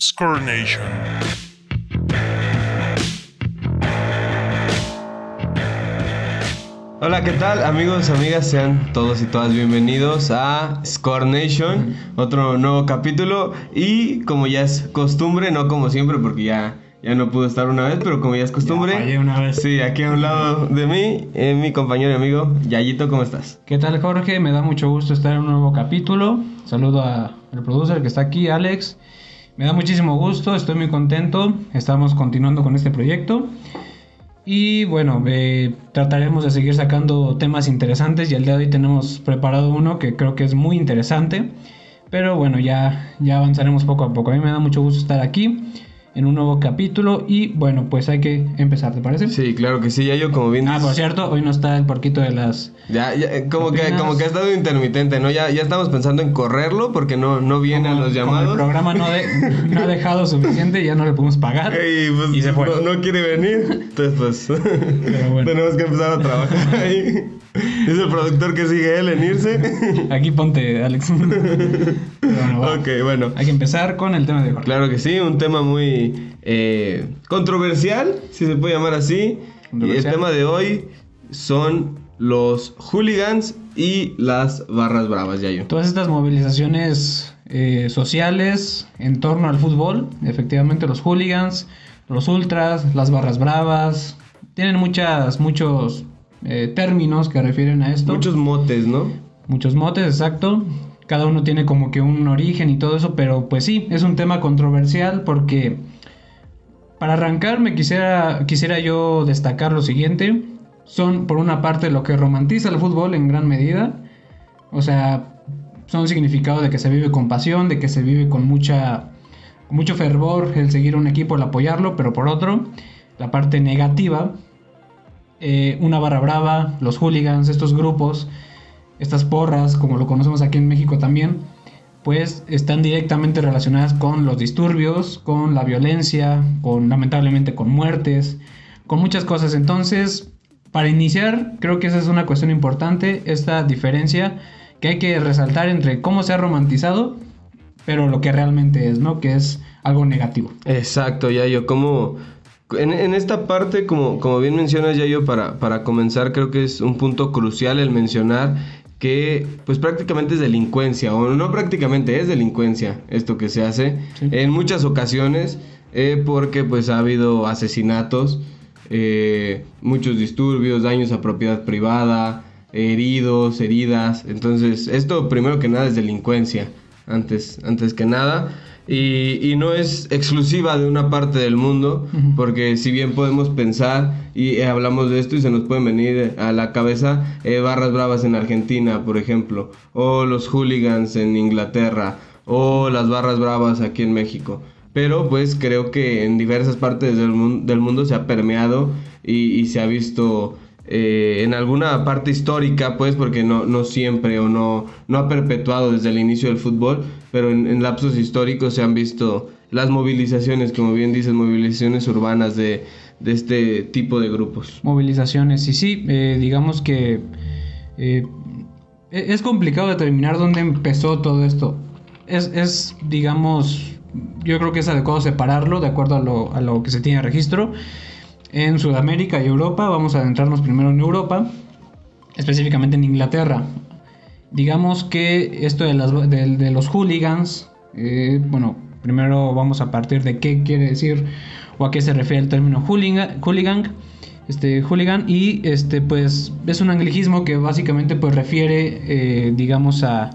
Score Nation. Hola, ¿qué tal, amigos, amigas? Sean todos y todas bienvenidos a Score Nation, otro nuevo capítulo. Y como ya es costumbre, no como siempre, porque ya no pude estar una vez, pero como ya es costumbre, Ya fallé una vez. Sí, aquí a un lado de mí, mi compañero y amigo Yayito. ¿Cómo estás? ¿Qué tal, Jorge? Me da mucho gusto estar en un nuevo capítulo. Saludo al producer que está aquí, Alex. Me da muchísimo gusto, estoy muy contento. Estamos continuando con este proyecto. Y bueno, trataremos de seguir sacando temas interesantes. Y el día de hoy tenemos preparado uno que creo que es muy interesante. Pero bueno, ya avanzaremos poco a poco. A mí me da mucho gusto estar aquí en un nuevo capítulo y bueno, pues hay que empezar, ¿te parece? Sí, claro que sí, Yayo, como bien dices. Por cierto, hoy no está el porquito de las... Ya, como que ha estado intermitente, ¿no? Ya estamos pensando en correrlo porque no viene a los llamados. Como el programa no ha dejado suficiente, ya no le podemos pagar. Pues, y se fue. No quiere venir, entonces pues bueno. tenemos que empezar a trabajar ahí. Es el productor que sigue él en irse. Aquí ponte, Alex. Ok, bueno. Hay que empezar con el tema de hoy. Claro que sí, un tema muy controversial, si se puede llamar así. Y el tema de hoy son los hooligans y las barras bravas, Yayo. Todas estas movilizaciones sociales en torno al fútbol, efectivamente los hooligans, los ultras, las barras bravas, tienen muchos términos que refieren a esto. Muchos motes, ¿no? Muchos motes, exacto. Cada uno tiene como que un origen y todo eso, pero pues sí, es un tema controversial porque para arrancar quisiera yo destacar lo siguiente. Son por una parte lo que romantiza el fútbol en gran medida, o sea, son significado de que se vive con pasión, de que se vive con mucho fervor el seguir a un equipo, el apoyarlo, pero por otro, la parte negativa, una barra brava, los hooligans, estos grupos, estas porras, como lo conocemos aquí en México también, pues están directamente relacionadas con los disturbios, con la violencia, lamentablemente con muertes, con muchas cosas. Entonces, para iniciar, creo que esa es una cuestión importante, esta diferencia que hay que resaltar entre cómo se ha romantizado, pero lo que realmente es, ¿no? Que es algo negativo. Exacto, Yayo, como... En esta parte, como bien mencionas, Yayo, para comenzar, creo que es un punto crucial el mencionar que pues prácticamente es delincuencia, o no prácticamente es delincuencia esto que se hace, sí, en muchas ocasiones, porque pues ha habido asesinatos, muchos disturbios, daños a propiedad privada, heridos, heridas. Entonces esto primero que nada es delincuencia, antes que nada. Y no es exclusiva de una parte del mundo, porque si bien podemos pensar y hablamos de esto y se nos pueden venir a la cabeza barras bravas en Argentina, por ejemplo, o los hooligans en Inglaterra, o las barras bravas aquí en México. Pero pues creo que en diversas partes del mundo se ha permeado y se ha visto en alguna parte histórica, pues, porque no siempre o no ha perpetuado desde el inicio del fútbol, pero en lapsos históricos se han visto las movilizaciones, como bien dices, movilizaciones urbanas de este tipo de grupos. Movilizaciones, y sí, digamos que es complicado determinar dónde empezó todo esto. Es digamos, yo creo que es adecuado separarlo de acuerdo a lo que se tiene registro. En Sudamérica y Europa, vamos a adentrarnos primero en Europa, específicamente en Inglaterra. Digamos que esto de los hooligans, bueno, primero vamos a partir de qué quiere decir o a qué se refiere el término hooligan, y pues es un anglicismo que básicamente pues refiere, digamos, a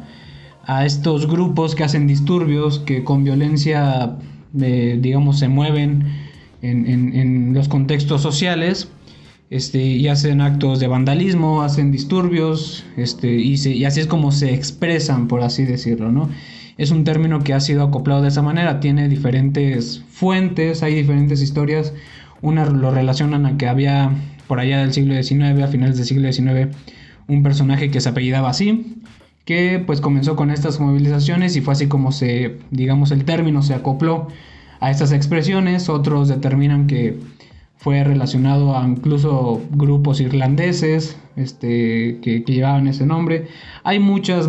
estos grupos que hacen disturbios, que con violencia, digamos, se mueven en los contextos sociales, y hacen actos de vandalismo, hacen disturbios, y así es como se expresan, por así decirlo, ¿no? Es un término que ha sido acoplado de esa manera, tiene diferentes fuentes, hay diferentes historias. Unas lo relacionan a que había por allá del siglo XIX, a finales del siglo XIX, un personaje que se apellidaba así, que pues comenzó con estas movilizaciones y fue así como el término se acopló a estas expresiones. Otros determinan que fue relacionado a incluso grupos irlandeses que llevaban ese nombre. Hay muchas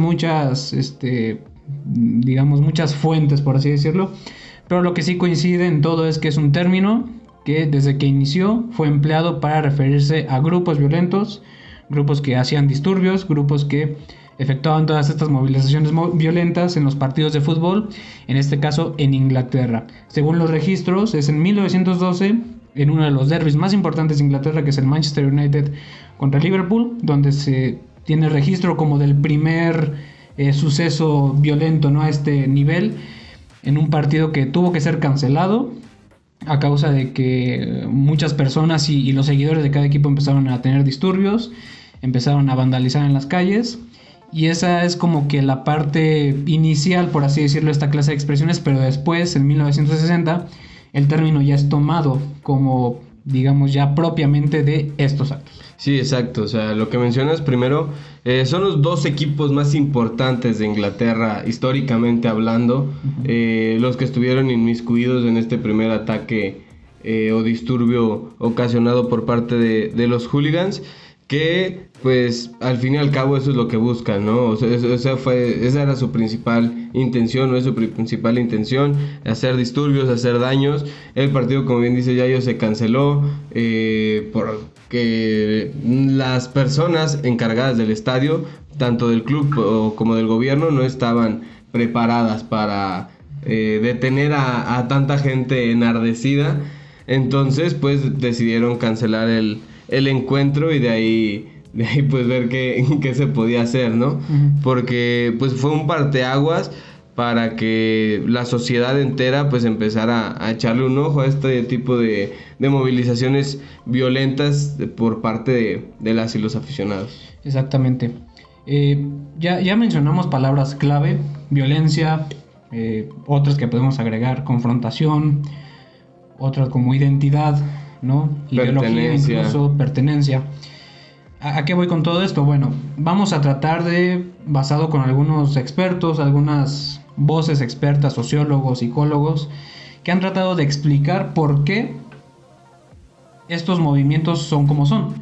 fuentes, por así decirlo, Pero lo que sí coincide en todo es que es un término que desde que inició fue empleado para referirse a grupos violentos, grupos que hacían disturbios, grupos que efectuaban todas estas movilizaciones violentas en los partidos de fútbol, en este caso en Inglaterra. Según los registros, es en 1912, en uno de los derbis más importantes de Inglaterra, que es el Manchester United contra Liverpool, donde se tiene registro como del primer suceso violento, ¿no?, a este nivel, en un partido que tuvo que ser cancelado a causa de que muchas personas y los seguidores de cada equipo empezaron a tener disturbios, empezaron a vandalizar en las calles, y esa es como que la parte inicial, por así decirlo, de esta clase de expresiones. Pero después, en 1960, el término ya es tomado como, digamos, ya propiamente de estos actos. Sí, exacto. O sea, lo que mencionas primero son los dos equipos más importantes de Inglaterra, históricamente hablando, los que estuvieron inmiscuidos en este primer ataque o disturbio ocasionado por parte de los hooligans, que pues al fin y al cabo eso es lo que buscan, ¿no? O sea, esa era su principal intención, no es su principal intención, hacer disturbios, hacer daños. El partido, como bien dice Yayo, se canceló porque las personas encargadas del estadio, tanto del club como del gobierno, no estaban preparadas para detener a tanta gente enardecida. Entonces pues decidieron cancelar el encuentro, y de ahí pues ver qué se podía hacer, ¿no? Uh-huh. Porque pues fue un parteaguas para que la sociedad entera pues empezara a echarle un ojo a este tipo de movilizaciones violentas por parte de las y los aficionados. Exactamente. Ya mencionamos palabras clave: violencia, otras que podemos agregar: confrontación, otras como identidad, ¿no? Ideología, incluso pertenencia. ¿A qué voy con todo esto? Bueno, vamos a tratar de, basado con algunos expertos, algunas voces expertas, sociólogos, psicólogos, que han tratado de explicar por qué estos movimientos son como son,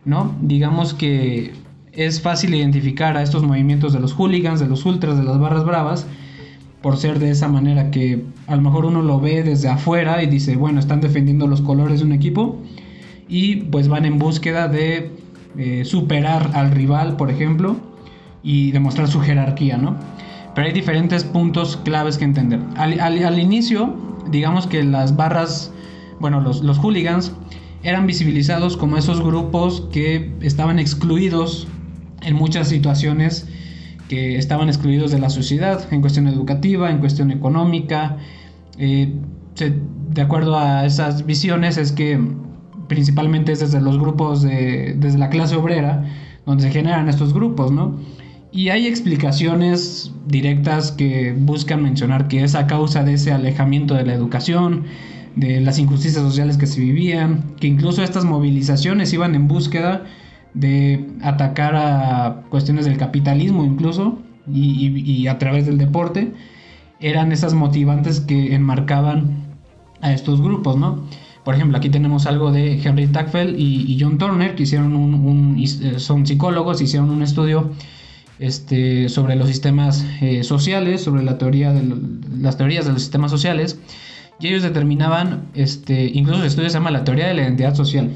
¿no? Digamos que es fácil identificar a estos movimientos de los hooligans, de los ultras, de las barras bravas, por ser de esa manera que a lo mejor uno lo ve desde afuera y dice, bueno, están defendiendo los colores de un equipo y pues van en búsqueda de superar al rival, por ejemplo, y demostrar su jerarquía, ¿no? Pero hay diferentes puntos claves que entender. Al inicio, digamos que las barras, bueno, los hooligans eran visibilizados como esos grupos que estaban excluidos en muchas situaciones, que estaban excluidos de la sociedad, en cuestión educativa, en cuestión económica. De acuerdo a esas visiones, es que principalmente es desde los grupos desde la clase obrera donde se generan estos grupos, ¿no? Y hay explicaciones directas que buscan mencionar que es a causa de ese alejamiento de la educación, de las injusticias sociales que se vivían, que incluso estas movilizaciones iban en búsqueda de atacar a cuestiones del capitalismo incluso, y a través del deporte eran esas motivantes que enmarcaban a estos grupos, ¿no? Por ejemplo, aquí tenemos algo de Henry Tagfeld y John Turner, que hicieron son psicólogos, hicieron un estudio sobre los sistemas sociales, sobre las teorías de los sistemas sociales, y ellos determinaban, incluso el estudio se llama la teoría de la identidad social.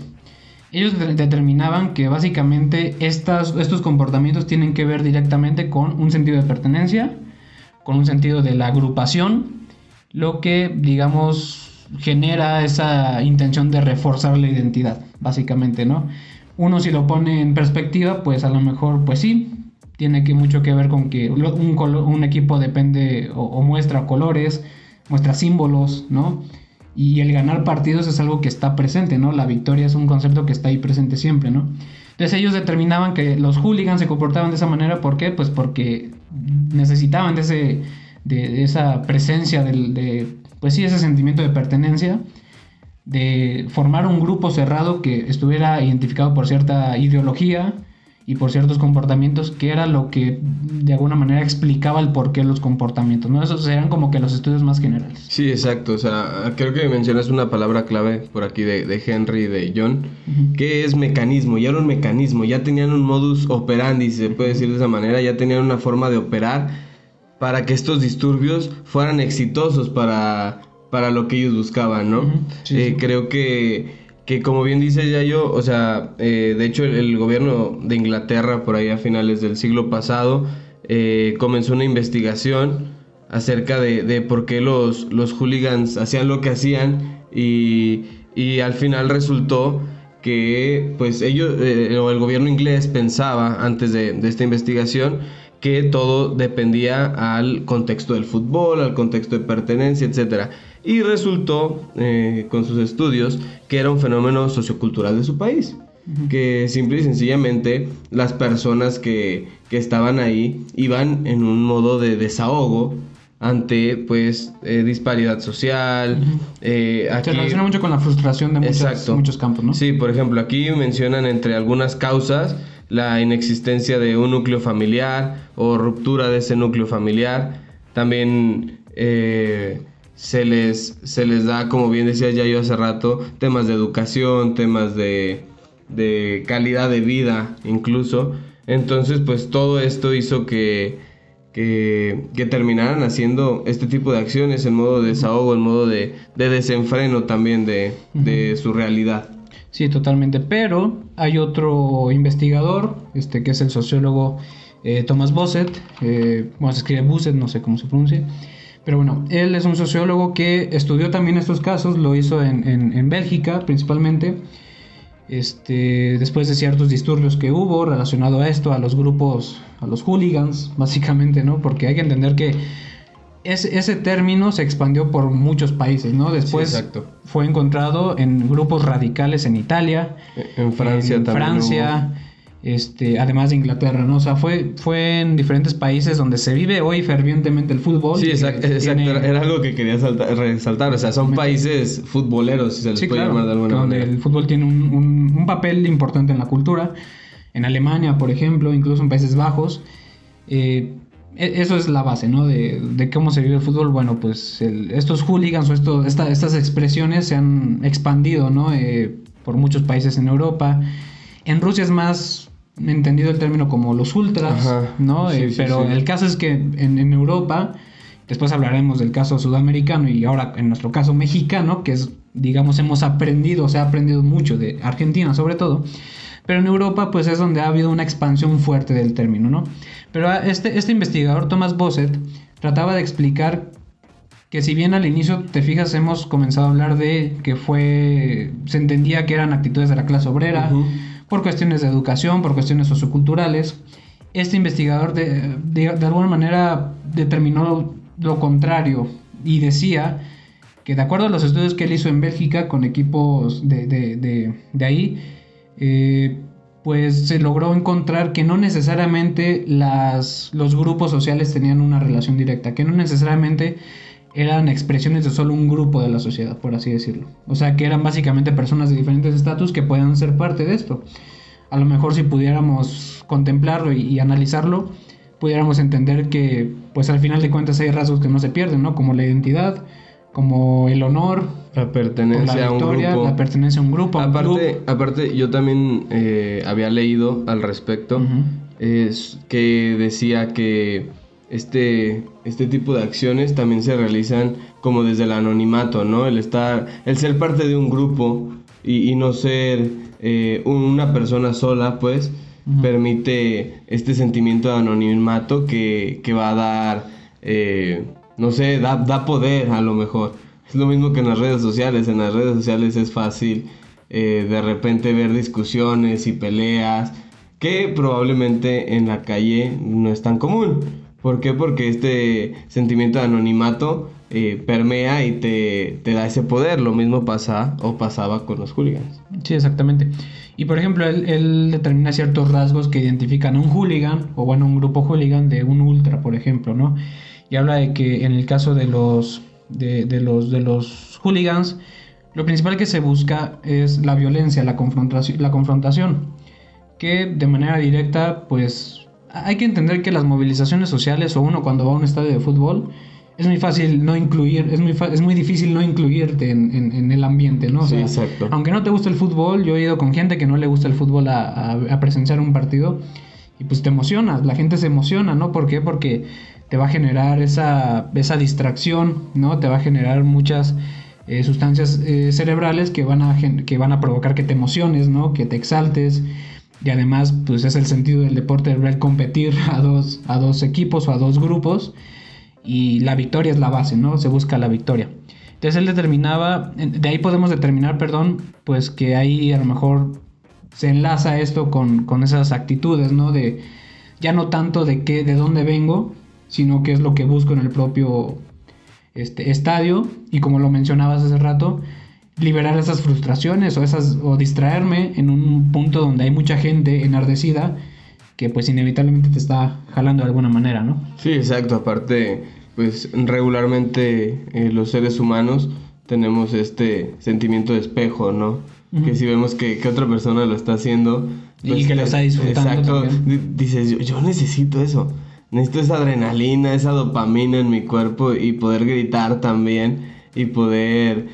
Ellos determinaban que básicamente estos comportamientos tienen que ver directamente con un sentido de pertenencia, con un sentido de la agrupación, lo que, digamos, genera esa intención de reforzar la identidad, básicamente, ¿no? Uno, si lo pone en perspectiva, pues a lo mejor, pues sí, tiene mucho que ver con que un equipo depende o muestra colores, muestra símbolos, ¿no? Y el ganar partidos es algo que está presente, ¿no? La victoria es un concepto que está ahí presente siempre, ¿no? Entonces ellos determinaban que los hooligans se comportaban de esa manera. ¿Por qué? Pues porque necesitaban de esa presencia, pues sí, ese sentimiento de pertenencia, de formar un grupo cerrado que estuviera identificado por cierta ideología y por ciertos comportamientos, que era lo que de alguna manera explicaba el porqué de los comportamientos, ¿no? Esos eran como que los estudios más generales. Sí, exacto. O sea, creo que mencionas una palabra clave por aquí de Henry y de John, uh-huh, que es mecanismo. Ya era un mecanismo, ya tenían un modus operandi, se puede decir de esa manera, ya tenían una forma de operar para que estos disturbios fueran exitosos, para para lo que ellos buscaban, ¿no? Sí. Creo que como bien dice Yayo, o sea, de hecho el gobierno de Inglaterra por ahí a finales del siglo pasado comenzó una investigación acerca de por qué los hooligans hacían lo que hacían y al final resultó que pues ellos o el gobierno inglés pensaba antes de esta investigación que todo dependía al contexto del fútbol, al contexto de pertenencia, etcétera. Y resultó con sus estudios que era un fenómeno sociocultural de su país, que simple y sencillamente las personas que estaban ahí iban en un modo de desahogo ante pues disparidad social. Se relaciona mucho con la frustración de muchos campos, ¿no? Sí, por ejemplo, aquí mencionan entre algunas causas la inexistencia de un núcleo familiar o ruptura de ese núcleo familiar. También se les da, como bien decía ya yo hace rato, temas de educación, temas de calidad de vida incluso. Entonces pues todo esto hizo que terminaran haciendo este tipo de acciones en modo de desahogo, en modo de desenfreno también de su realidad. Sí, totalmente, pero hay otro investigador, que es el sociólogo Thomas Boset, bueno, se escribe Boset, no sé cómo se pronuncia, pero bueno, él es un sociólogo que estudió también estos casos, lo hizo en Bélgica principalmente, después de ciertos disturbios que hubo relacionado a esto, a los grupos, a los hooligans, básicamente, ¿no? Porque hay que entender que ese término se expandió por muchos países, ¿no? Después sí, fue encontrado en grupos radicales en Italia, en Francia en también Francia, además de Inglaterra, ¿no? O sea, fue en diferentes países donde se vive hoy fervientemente el fútbol. Sí, exacto. Era algo que quería resaltar. O sea, son países futboleros, si se les puede llamar de alguna manera. Donde el fútbol tiene un papel importante en la cultura. En Alemania, por ejemplo, incluso en Países Bajos. Eso es la base, ¿no? De cómo se vive el fútbol. Bueno, pues estos hooligans o estas expresiones se han expandido, ¿no? Por muchos países en Europa. En Rusia es más entendido el término como los ultras, ajá, ¿no? Sí, pero sí. El caso es que en Europa, después hablaremos del caso sudamericano y ahora en nuestro caso mexicano, que es, digamos, se ha aprendido mucho de Argentina sobre todo, pero en Europa pues es donde ha habido una expansión fuerte del término, ¿no? Pero este investigador, Thomas Boset, trataba de explicar que si bien al inicio, te fijas, hemos comenzado a hablar de que se entendía que eran actitudes de la clase obrera, por cuestiones de educación, por cuestiones socioculturales, este investigador de alguna manera determinó lo contrario y decía que de acuerdo a los estudios que él hizo en Bélgica con equipos de ahí, pues se logró encontrar que no necesariamente los grupos sociales tenían una relación directa, que no necesariamente eran expresiones de solo un grupo de la sociedad, por así decirlo. O sea, que eran básicamente personas de diferentes estatus que podían ser parte de esto. A lo mejor si pudiéramos contemplarlo y analizarlo, pudiéramos entender que, pues al final de cuentas hay rasgos que no se pierden, ¿no? Como la identidad, como el honor, la pertenencia a un grupo. La pertenencia a un grupo. Aparte, yo también había leído al respecto, que decía que este tipo de acciones también se realizan como desde el anonimato, ¿no? El ser parte de un grupo y no ser una persona sola, pues, permite este sentimiento de anonimato que va a dar, no sé, da poder a lo mejor. Es lo mismo que en las redes sociales. En las redes sociales es fácil de repente ver discusiones y peleas que probablemente en la calle no es tan común. ¿Por qué? Porque este sentimiento de anonimato permea y te da ese poder. Lo mismo pasaba con los hooligans. Sí, exactamente. Y por ejemplo, él determina ciertos rasgos que identifican a un hooligan, o bueno, un grupo hooligan de un ultra, por ejemplo, ¿no? Y habla de que en el caso de los hooligans, lo principal que se busca es la violencia, la confrontación, que de manera directa, pues hay que entender que las movilizaciones sociales o uno cuando va a un estadio de fútbol es muy fácil no incluir, es muy difícil no incluirte en el ambiente, ¿no? O sea, sí, exacto. Aunque no te guste el fútbol, yo he ido con gente que no le gusta el fútbol a presenciar un partido y pues te emocionas, la gente se emociona, ¿no? ¿Por qué? Porque te va a generar esa distracción, ¿no? Te va a generar muchas sustancias cerebrales que van a provocar que te emociones, ¿no? Que te exaltes. Y además, pues es el sentido del deporte, el ver competir a dos equipos o a dos grupos. Y la victoria es la base, ¿no? Se busca la victoria. Entonces él de ahí podemos determinar, pues que ahí a lo mejor se enlaza esto con esas actitudes, ¿no? De ya no tanto de dónde vengo, sino qué es lo que busco en el propio estadio. Y como lo mencionabas hace rato, liberar esas frustraciones o distraerme en un punto donde hay mucha gente enardecida que pues inevitablemente te está jalando de alguna manera, ¿no? Sí, exacto. Aparte, pues regularmente los seres humanos tenemos este sentimiento de espejo, ¿no? Uh-huh. Que si vemos que otra persona lo está haciendo... Pues, y que lo está disfrutando. Exacto. Dices, yo necesito eso. Necesito esa adrenalina, esa dopamina en mi cuerpo y poder gritar también y poder,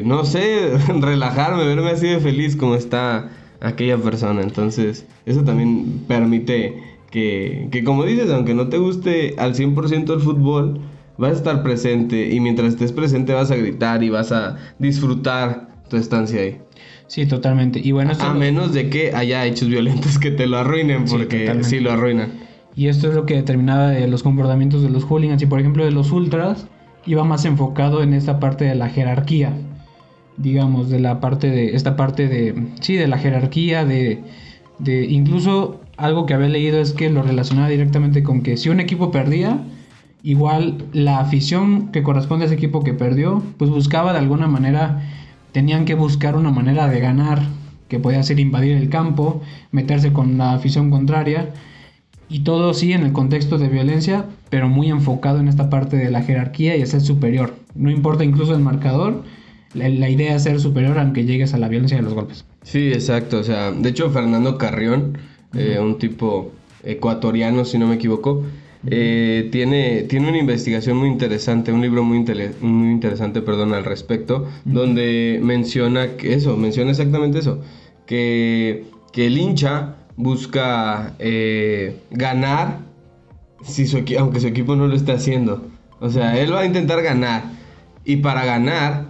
no sé, relajarme, verme así de feliz como está aquella persona. Entonces, eso también permite que como dices, aunque no te guste al 100% el fútbol, vas a estar presente y mientras estés presente vas a gritar y vas a disfrutar tu estancia ahí. Sí, totalmente. Y bueno, a menos de que haya hechos violentos que te lo arruinen, porque sí lo arruinan. Y esto es lo que determinaba de los comportamientos de los hooligans. Y por ejemplo de los ultras, iba más enfocado en esta parte de la jerarquía, digamos, de la parte de esta parte de la jerarquía, de incluso algo que había leído es que lo relacionaba directamente con que si un equipo perdía, igual la afición que corresponde a ese equipo que perdió, pues buscaba de alguna manera, tenían que buscar una manera de ganar, que podía ser invadir el campo, meterse con la afición contraria. Y todo sí en el contexto de violencia, pero muy enfocado en esta parte de la jerarquía y ser superior. No importa incluso el marcador, la idea es ser superior aunque llegues a la violencia de los golpes. Sí, exacto. O sea, de hecho Fernando Carrión, un tipo ecuatoriano si no me equivoco, tiene una investigación muy interesante, un libro muy interesante, al respecto, donde menciona exactamente eso, que el hincha busca ganar aunque su equipo no lo esté haciendo. O sea, él va a intentar ganar. Y para ganar,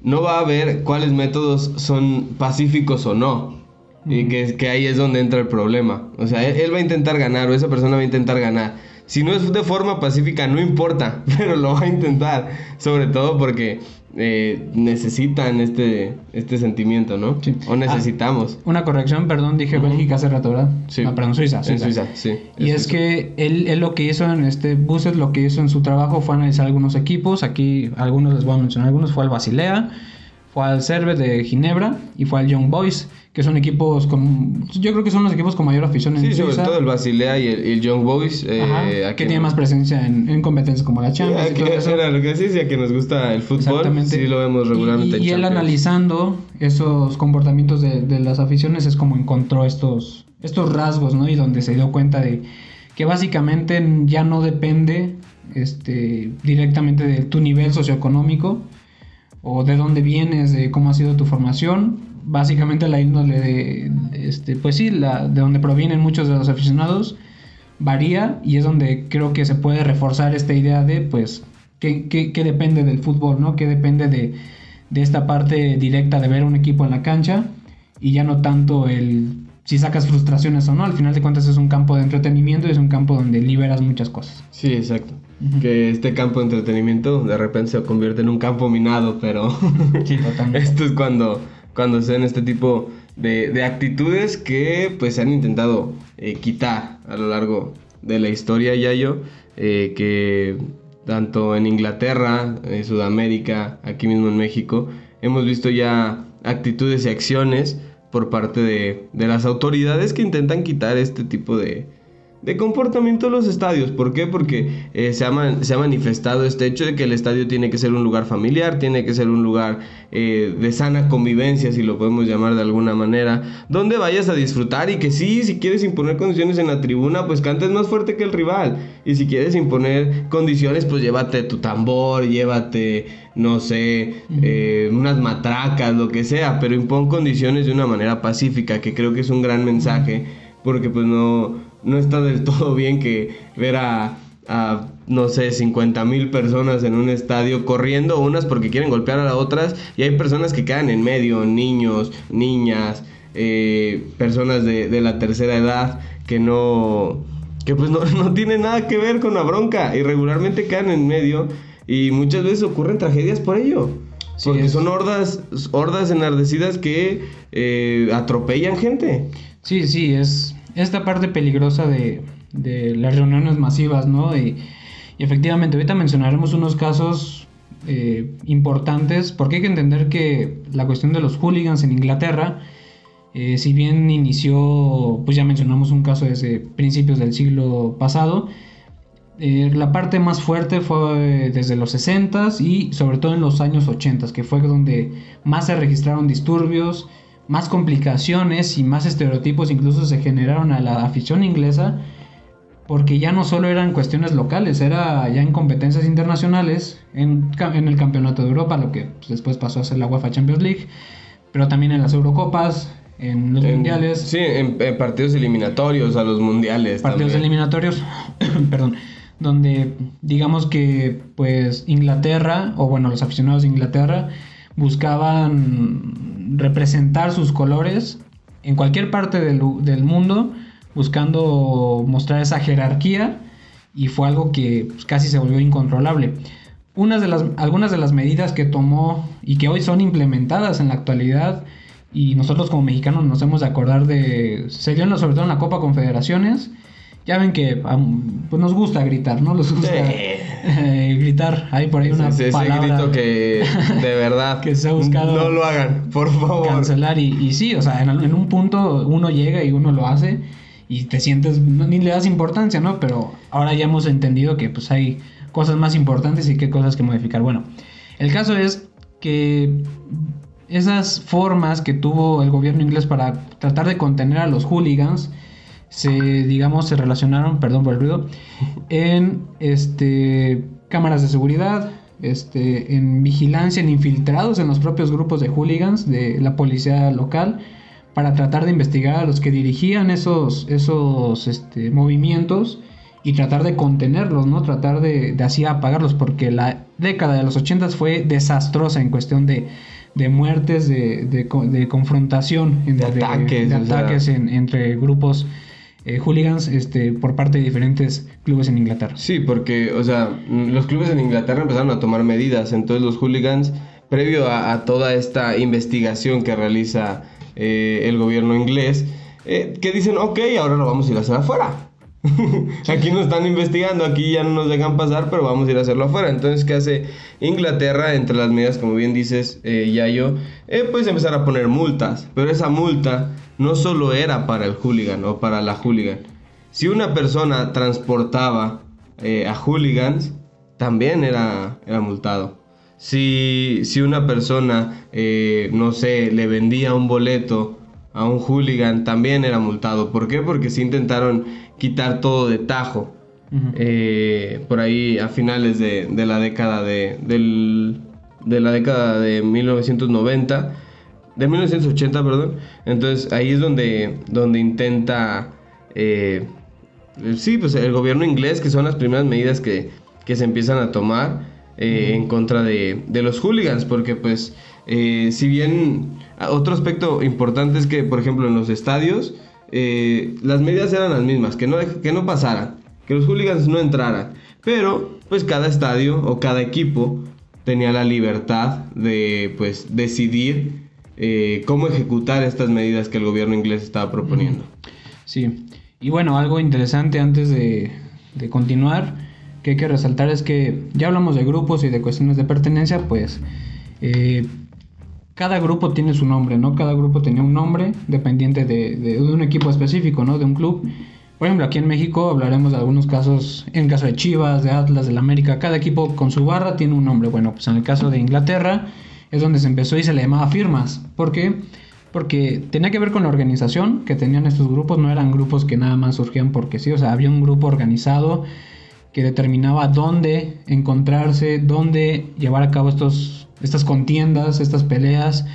no va a ver cuáles métodos son pacíficos o no. Y que ahí es donde entra el problema. O sea, él va a intentar ganar, o esa persona va a intentar ganar. Si no es de forma pacífica, no importa, pero lo va a intentar. Sobre todo porque necesitan este sentimiento, ¿no? Sí. O necesitamos. Una corrección, dije Bélgica hace rato, ¿verdad? Sí. No, perdón, Suiza. En Suiza, sí. Y es que él lo que hizo en Busset, lo que hizo en su trabajo fue analizar algunos equipos. Aquí algunos les voy a mencionar. Algunos fue al Basilea, fue al Servette de Ginebra y fue al Young Boys, que son equipos yo creo que son los equipos con mayor afición en Suiza. Sí, sobre todo el Basilea y el Young Boys. Que tiene más presencia en competencias como la Champions. Era lo que decía, que nos gusta el fútbol. Sí, lo vemos regularmente en Champions. Y él analizando esos comportamientos de las aficiones es como encontró estos rasgos, ¿no? Y donde se dio cuenta de que básicamente ya no depende directamente de tu nivel socioeconómico o de dónde vienes, de cómo ha sido tu formación. Básicamente la índole de donde provienen muchos de los aficionados varía, y es donde creo que se puede reforzar esta idea de pues que depende del fútbol, ¿no? Que depende de esta parte directa de ver un equipo en la cancha, y ya no tanto si sacas frustraciones o no. Al final de cuentas es un campo de entretenimiento y es un campo donde liberas muchas cosas. Sí, exacto. Uh-huh. Que este campo de entretenimiento de repente se convierte en un campo minado, pero sí, totalmente. Esto es cuando se ven este tipo de actitudes que pues se han intentado quitar a lo largo de la historia, Yayo, que tanto en Inglaterra, Sudamérica, aquí mismo en México, hemos visto ya actitudes y acciones por parte de las autoridades que intentan quitar este tipo de comportamiento en los estadios. ¿Por qué? Porque se ha manifestado este hecho de que el estadio tiene que ser un lugar familiar, tiene que ser un lugar de sana convivencia, si lo podemos llamar de alguna manera, donde vayas a disfrutar, y que sí, si quieres imponer condiciones en la tribuna, pues cantes más fuerte que el rival, y si quieres imponer condiciones, pues llévate tu tambor, llévate, no sé, unas matracas, lo que sea, pero impon condiciones de una manera pacífica, que creo que es un gran mensaje, porque pues no está del todo bien que ver a a no sé, 50,000 personas en un estadio corriendo, unas porque quieren golpear a las otras, y hay personas que quedan en medio, niños, niñas, personas de la tercera edad que pues no tienen nada que ver con la bronca y regularmente quedan en medio y muchas veces ocurren tragedias por ello. Sí, porque son hordas enardecidas que atropellan gente. Sí, es esta parte peligrosa de las reuniones masivas, ¿no? Y efectivamente, ahorita mencionaremos unos casos importantes, porque hay que entender que la cuestión de los hooligans en Inglaterra, si bien inició, pues ya mencionamos un caso desde principios del siglo pasado, la parte más fuerte fue desde los 60s y sobre todo en los años 80s, que fue donde más se registraron disturbios, más complicaciones y más estereotipos incluso se generaron a la afición inglesa, porque ya no solo eran cuestiones locales, era ya en competencias internacionales, en el Campeonato de Europa, lo que pues, después pasó a ser la UEFA Champions League, pero también en las Eurocopas, en los mundiales. Sí, en partidos eliminatorios a los mundiales. Partidos también. Eliminatorios, perdón, donde digamos que pues Inglaterra, o bueno, los aficionados de Inglaterra, buscaban representar sus colores en cualquier parte del mundo, buscando mostrar esa jerarquía, y fue algo que pues, casi se volvió incontrolable. Algunas de las medidas que tomó y que hoy son implementadas en la actualidad, y nosotros como mexicanos nos hemos de acordar se dio sobre todo en la Copa Confederaciones. Ya ven que pues nos gusta gritar, ¿no? Nos gusta gritar. Hay por ahí una palabra. Ese grito que de verdad que se ha buscado no lo hagan, por favor. Cancelar. Y sí, o sea, en un punto uno llega y uno lo hace y te sientes, ni le das importancia, ¿no? Pero ahora ya hemos entendido que pues hay cosas más importantes y qué cosas que modificar. Bueno, el caso es que esas formas que tuvo el gobierno inglés para tratar de contener a los hooligans se relacionaron, perdón por el ruido, en cámaras de seguridad, en vigilancia, en infiltrados en los propios grupos de hooligans de la policía local, para tratar de investigar a los que dirigían esos movimientos y tratar de contenerlos, ¿no? Tratar de así apagarlos, porque la década de los 80 fue desastrosa en cuestión de muertes, de confrontación, de ataques entre grupos hooligans por parte de diferentes clubes en Inglaterra. Sí, porque, o sea, los clubes en Inglaterra empezaron a tomar medidas, entonces los hooligans, previo a toda esta investigación que realiza el gobierno inglés, que dicen, ok, ahora lo vamos a ir a hacer afuera. Aquí nos están investigando, aquí ya no nos dejan pasar, pero vamos a ir a hacerlo afuera. Entonces, ¿qué hace Inglaterra? Entre las medidas, como bien dices, Yayo, pues empezar a poner multas. Pero esa multa no solo era para el hooligan o para la hooligan. Si una persona transportaba a hooligans, también era multado. Si una persona, no sé, le vendía un boleto a un hooligan, también era multado. ¿Por qué? Porque se intentaron quitar todo de tajo. Uh-huh. Por ahí a finales de la década de la década de 1990, de 1980, perdón. Entonces ahí es donde intenta sí, pues el gobierno inglés, que son las primeras medidas que se empiezan a tomar en contra de los hooligans, porque pues si bien otro aspecto importante es que, por ejemplo, en los estadios las medidas eran las mismas, que no pasaran, que los hooligans no entraran, pero pues cada estadio o cada equipo tenía la libertad de pues decidir cómo ejecutar estas medidas que el gobierno inglés estaba proponiendo. Sí, y bueno, algo interesante antes de continuar, que hay que resaltar es que ya hablamos de grupos y de cuestiones de pertenencia, pues cada grupo tiene su nombre, ¿no? Cada grupo tenía un nombre dependiente de un equipo específico, ¿no? De un club. Por ejemplo, aquí en México hablaremos de algunos casos, en el caso de Chivas, de Atlas, del América, cada equipo con su barra tiene un nombre. Bueno, pues en el caso de Inglaterra es donde se empezó y se le llamaba firmas. ¿Por qué? Porque tenía que ver con la organización que tenían estos grupos, no eran grupos que nada más surgían porque sí, o sea, había un grupo organizado que determinaba dónde encontrarse, dónde llevar a cabo estas contiendas, estas peleas.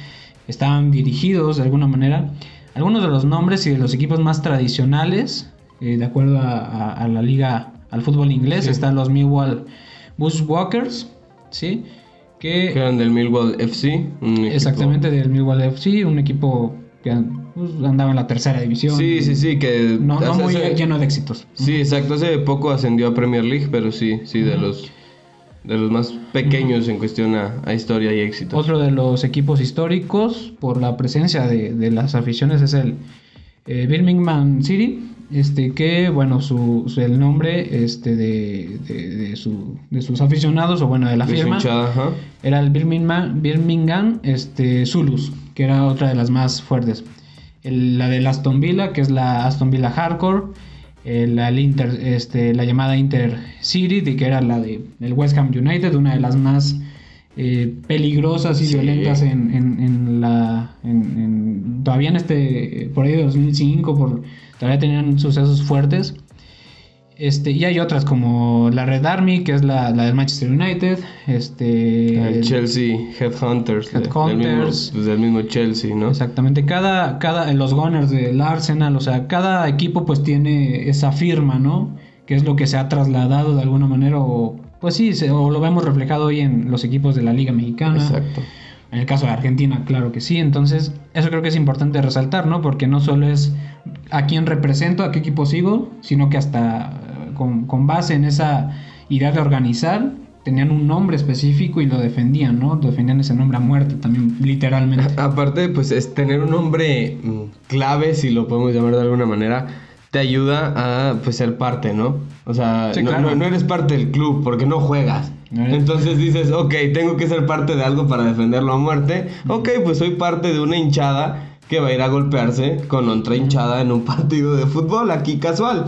Estaban dirigidos de alguna manera. Algunos de los nombres y de los equipos más tradicionales, de acuerdo a la liga al fútbol inglés. Sí. Están los Millwall Bushwalkers, ¿sí? Que eran del Millwall FC. Exactamente, del Millwall FC, un equipo que pues, andaba en la tercera división. Sí, que... No muy lleno de éxitos. Sí, exacto, hace poco ascendió a Premier League, pero sí, de los más pequeños en cuestión a historia y éxito. Otro de los equipos históricos, por la presencia de las aficiones, es el Birmingham City, que bueno, el nombre de sus aficionados, o bueno, de la firma, hinchada, era el Birmingham Zulus, que era otra de las más fuertes. La del Aston Villa, que es la Aston Villa Hardcore, la llamada Intercity, que era la del West Ham United, una de las más peligrosas y violentas todavía por ahí de 2005, todavía tenían sucesos fuertes. Y hay otras como la Red Army, que es la del Manchester United, el Chelsea Headhunters del mismo Chelsea, ¿no? Exactamente, los Gunners del Arsenal, o sea, cada equipo pues tiene esa firma, ¿no? Que es lo que se ha trasladado de alguna manera, o lo vemos reflejado hoy en los equipos de la Liga Mexicana. Exacto. En el caso de Argentina, claro que sí. Entonces, eso creo que es importante resaltar, ¿no? Porque no solo es a quién represento, a qué equipo sigo, sino que hasta con base en esa idea de organizar, tenían un nombre específico y lo defendían, ¿no? Defendían ese nombre a muerte también, literalmente. Aparte, pues es tener un nombre clave, si lo podemos llamar de alguna manera, te ayuda a pues ser parte, ¿no? O sea, sí, claro. no eres parte del club porque no juegas. Entonces dices, ok, tengo que ser parte de algo para defenderlo a muerte. Ok, pues soy parte de una hinchada que va a ir a golpearse con otra hinchada en un partido de fútbol aquí casual.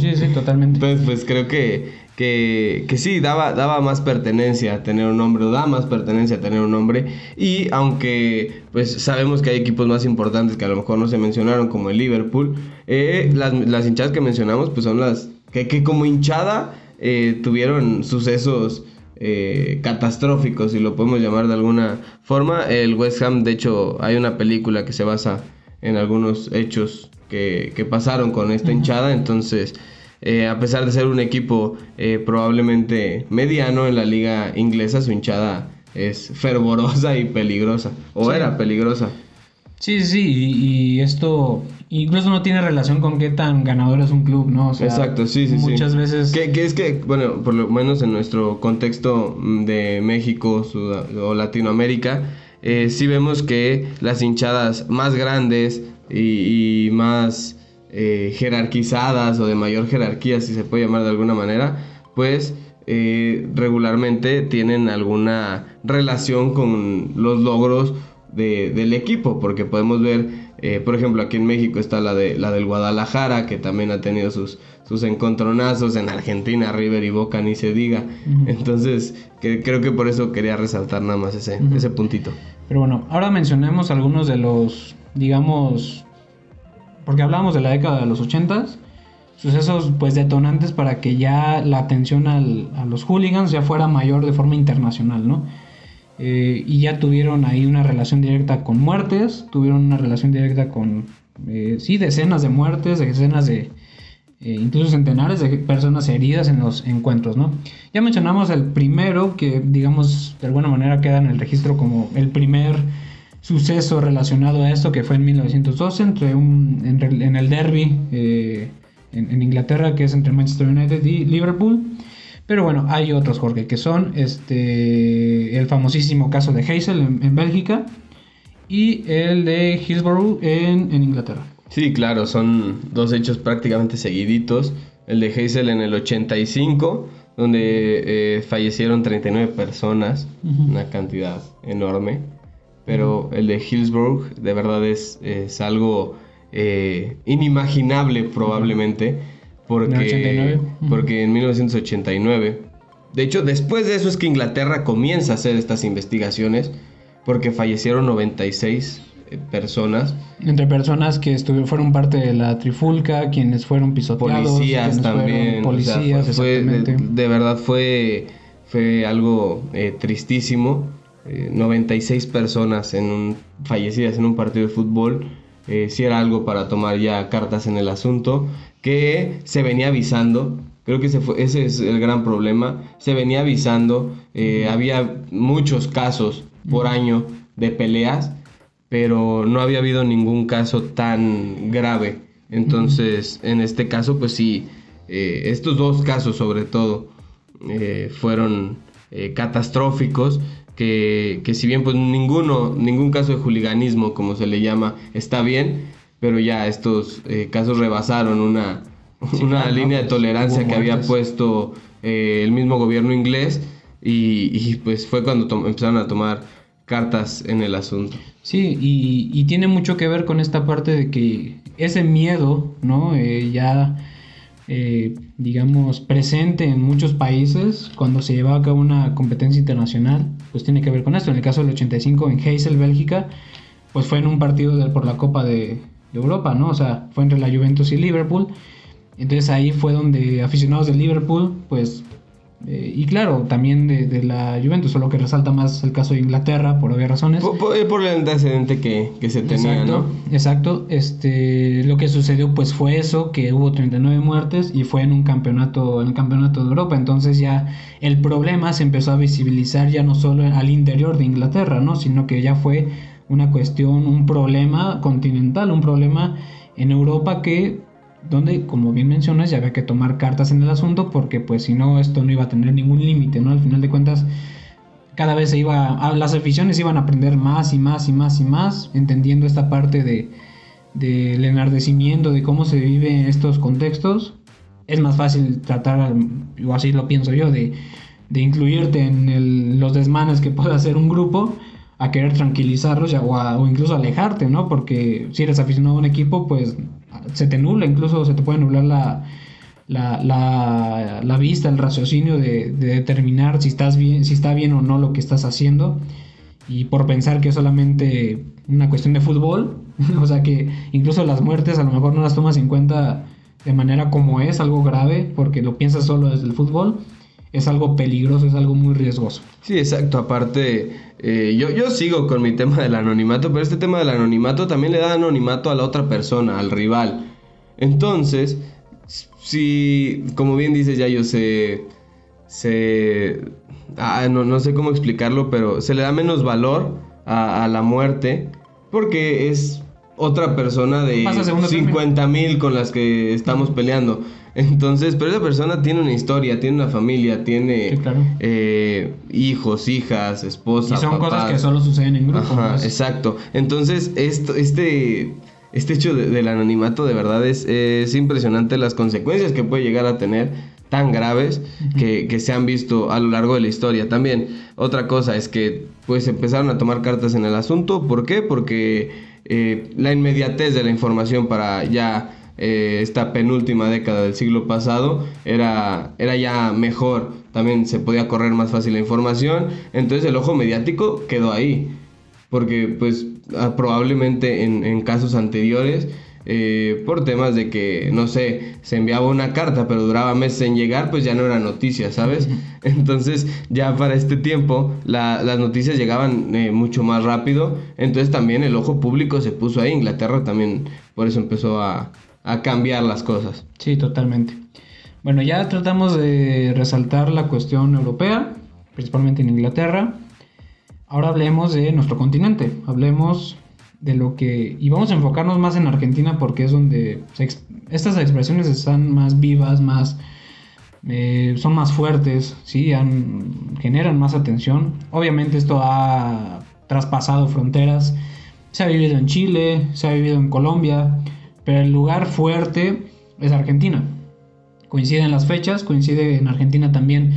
Sí, totalmente. Entonces, pues creo que sí, daba más pertenencia a tener un nombre, o da más pertenencia a tener un nombre. Y aunque pues sabemos que hay equipos más importantes que a lo mejor no se mencionaron, como el Liverpool, las hinchadas que mencionamos pues son las que como hinchada tuvieron sucesos catastróficos, si lo podemos llamar de alguna forma. El West Ham, de hecho, hay una película que se basa en algunos hechos que pasaron con esta hinchada. Entonces, a pesar de ser un equipo probablemente mediano en la liga inglesa, su hinchada es fervorosa y peligrosa, era peligrosa. Sí, y esto incluso no tiene relación con qué tan ganador es un club, ¿no? O sea, exacto, sí. Muchas veces... Que es que, bueno, por lo menos en nuestro contexto de México o Latinoamérica, sí vemos que las hinchadas más grandes y más jerarquizadas, o de mayor jerarquía, si se puede llamar de alguna manera, pues regularmente tienen alguna relación con los logros del equipo, porque podemos ver, por ejemplo, aquí en México está la del Guadalajara, que también ha tenido sus encontronazos. En Argentina, River y Boca ni se diga. Entonces, creo que por eso quería resaltar nada más ese puntito. Pero bueno, ahora mencionemos algunos de los, digamos, porque hablábamos de la década de los 80s, sucesos pues detonantes para que ya la atención a los hooligans ya fuera mayor de forma internacional, ¿no? Y ya tuvieron ahí una relación directa con muertes, tuvieron una relación directa con, decenas de muertes, decenas de, incluso centenares de personas heridas en los encuentros, ¿no? Ya mencionamos el primero, que digamos de alguna manera queda en el registro como el primer suceso relacionado a esto, que fue en 1912 en el derby en Inglaterra, que es entre Manchester United y Liverpool. Pero bueno, hay otros, Jorge, que son el famosísimo caso de Heysel en Bélgica y el de Hillsborough en Inglaterra. Sí, claro, son dos hechos prácticamente seguiditos. El de Heysel en el 85, donde fallecieron 39 personas, una cantidad enorme. Pero el de Hillsborough de verdad es algo inimaginable probablemente. Porque en 1989, de hecho después de eso es que Inglaterra comienza a hacer estas investigaciones, porque fallecieron 96 personas. Entre personas que fueron parte de la trifulca, quienes fueron pisoteados. Policías también. Policías, o sea, de verdad fue algo tristísimo. 96 personas fallecidas en un partido de fútbol. Sí era algo para tomar ya cartas en el asunto, que se venía avisando Creo que ese es el gran problema. Se venía avisando, había muchos casos por año de peleas, pero no había habido ningún caso tan grave. Entonces, en este caso, pues sí, estos dos casos sobre todo fueron catastróficos, que si bien pues ningún caso de juliganismo, como se le llama, está bien, pero ya estos casos rebasaron una línea de tolerancia que había puesto el mismo gobierno inglés, y pues fue cuando empezaron a tomar cartas en el asunto. Sí, y tiene mucho que ver con esta parte de que ese miedo, ¿no? Digamos, presente en muchos países cuando se llevaba a cabo una competencia internacional, pues tiene que ver con esto. En el caso del 85 en Heysel, Bélgica, pues fue en un partido por la Copa de Europa, ¿no? O sea, fue entre la Juventus y Liverpool. Entonces ahí fue donde aficionados del Liverpool, pues, y claro, también de la Juventus, solo que resalta más el caso de Inglaterra, por obvias razones. Por el antecedente que se tenía, Exacto, ¿no? exacto. Lo que sucedió pues fue eso, que hubo 39 muertes y fue en el campeonato de Europa. Entonces ya el problema se empezó a visibilizar ya no solo al interior de Inglaterra, ¿no? Sino que ya fue una cuestión, un problema continental, un problema en Europa donde, como bien mencionas, ya había que tomar cartas en el asunto, porque pues si no, esto no iba a tener ningún límite, ¿no? Al final de cuentas, cada vez las aficiones iban a aprender más y más y más y más, entendiendo esta parte del enardecimiento, de cómo se vive en estos contextos. Es más fácil tratar, o así lo pienso yo, de incluirte en los desmanes que puede hacer un grupo, a querer tranquilizarlos o incluso alejarte, ¿no? Porque si eres aficionado a un equipo, pues se te nubla, incluso se te puede nublar la vista, el raciocinio de determinar si está bien o no lo que estás haciendo, y por pensar que es solamente una cuestión de fútbol. O sea, que incluso las muertes a lo mejor no las tomas en cuenta de manera como es algo grave, porque lo piensas solo desde el fútbol. Es algo peligroso, es algo muy riesgoso. Sí, exacto. Aparte, yo sigo con mi tema del anonimato, pero este tema del anonimato también le da anonimato a la otra persona, al rival. Entonces, si, como bien dices, ya yo no sé cómo explicarlo, pero se le da menos valor a la muerte, porque es otra persona de 50,000 con las que estamos peleando. Entonces, pero esa persona tiene una historia, tiene una familia, tiene Sí, claro. Hijos, hijas, esposa, y son papás. cosas que solo suceden en grupo. Ajá, pues. exacto. Entonces, este hecho del anonimato, de verdad es impresionante las consecuencias que puede llegar a tener, tan graves, que se han visto a lo largo de la historia. También, otra cosa es que pues empezaron a tomar cartas en el asunto. ¿Por qué? Porque la inmediatez de la información para ya esta penúltima década del siglo pasado era ya mejor. También se podía correr más fácil la información, entonces el ojo mediático quedó ahí, porque pues probablemente en casos anteriores, por temas de que, no sé, se enviaba una carta pero duraba meses en llegar, pues ya no era noticia, ¿sabes? Entonces ya para este tiempo las noticias llegaban mucho más rápido, entonces también el ojo público se puso ahí. Inglaterra también por eso empezó a cambiar las cosas. Sí, totalmente. Bueno, ya tratamos de resaltar la cuestión europea, principalmente en Inglaterra. Ahora hablemos de nuestro continente, hablemos de lo que... Y vamos a enfocarnos más en Argentina, porque es donde estas expresiones están más vivas, son más fuertes, ¿sí? Generan más atención. Obviamente esto ha traspasado fronteras. Se ha vivido en Chile, se ha vivido en Colombia, pero el lugar fuerte es Argentina. Coinciden las fechas, coincide en Argentina también,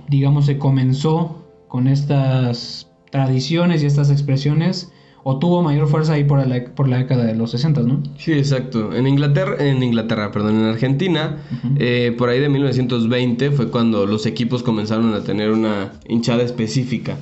digamos, se comenzó con estas tradiciones y estas expresiones, o tuvo mayor fuerza ahí por la década de los 60, ¿no? Sí, exacto. En Argentina, por ahí de 1920 fue cuando los equipos comenzaron a tener una hinchada específica.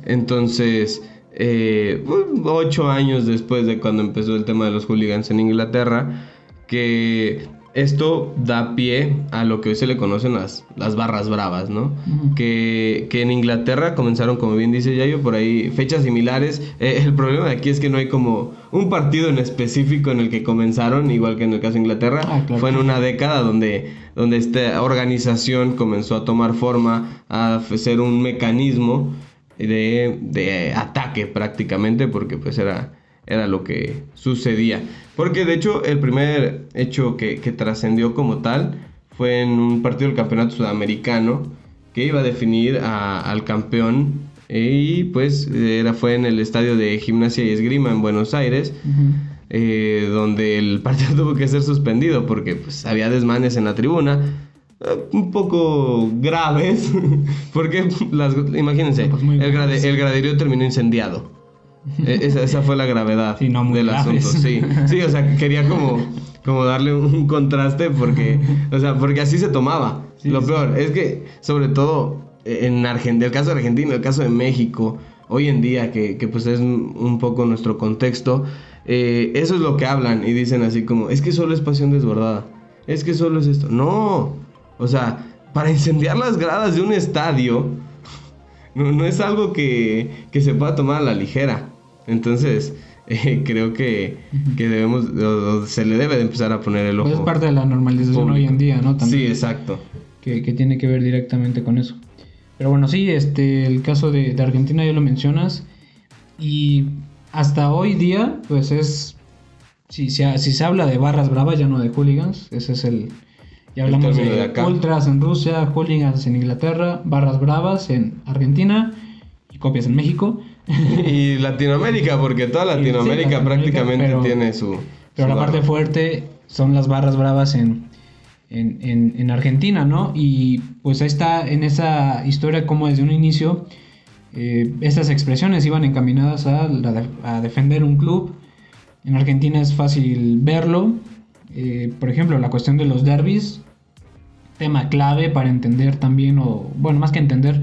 Entonces, 8 años después de cuando empezó el tema de los hooligans en Inglaterra, que esto da pie a lo que hoy se le conocen las barras bravas, ¿no? Ujú. Que en Inglaterra comenzaron, como bien dice Yayo, por ahí fechas similares. El problema de aquí es que no hay como un partido en específico en el que comenzaron, igual que en el caso de Inglaterra. Claro. Fue en una década donde esta organización comenzó a tomar forma, a ser un mecanismo de ataque prácticamente, porque pues era lo que sucedía. Porque de hecho el primer hecho que trascendió como tal fue en un partido del campeonato sudamericano que iba a definir al campeón, y pues fue en el estadio de Gimnasia y Esgrima en Buenos Aires. Ujú. Donde el partido tuvo que ser suspendido porque pues había desmanes en la tribuna, un poco graves, porque imagínense, Pues muy graves. el graderío terminó incendiado. Esa fue la gravedad Sí, no, muy del graves. asunto. Sí, o sea, quería como darle un contraste porque, o sea, porque así se tomaba. Sí, Lo sí. peor es que, sobre todo en el caso de Argentina, el caso de México, hoy en día, que pues es un poco nuestro contexto, eso es lo que hablan y dicen así como, es que solo es pasión desbordada, es que solo es esto. No, o sea, para incendiar las gradas de un estadio, no es algo que se pueda tomar a la ligera. Entonces, creo que debemos, o se le debe de empezar a poner el ojo. Pues es parte de la normalización público. hoy en día, ¿no? También, Sí, exacto. que tiene que ver directamente con eso. Pero bueno, sí, el caso de Argentina ya lo mencionas. Y hasta hoy día, pues si se habla de barras bravas, ya no de hooligans. Ese es ya hablamos término de de acá. ultras en Rusia, hooligans en Inglaterra, barras bravas en Argentina y copias en México. Y Latinoamérica, porque toda Latinoamérica, Latinoamérica, prácticamente pero tiene su la parte barra. fuerte son las barras bravas en Argentina, ¿no? Y pues ahí está en esa historia como desde un inicio estas expresiones iban encaminadas a defender un club. En Argentina es fácil verlo. Por ejemplo, la cuestión de los derbis, tema clave para entender también, o bueno, más que entender,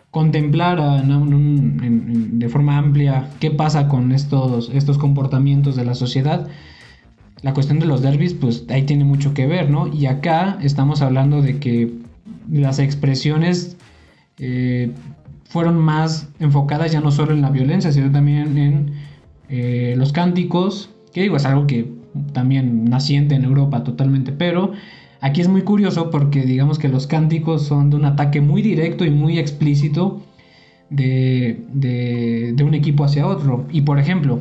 contemplar de forma amplia qué pasa con estos comportamientos de la sociedad. La cuestión de los derbis, pues ahí tiene mucho que ver, ¿no? Y acá estamos hablando de que las expresiones fueron más enfocadas ya no solo en la violencia, sino también en los cánticos, que digo, es algo que también naciente en Europa totalmente, pero aquí es muy curioso porque digamos que los cánticos son de un ataque muy directo y muy explícito de un equipo hacia otro. Y por ejemplo,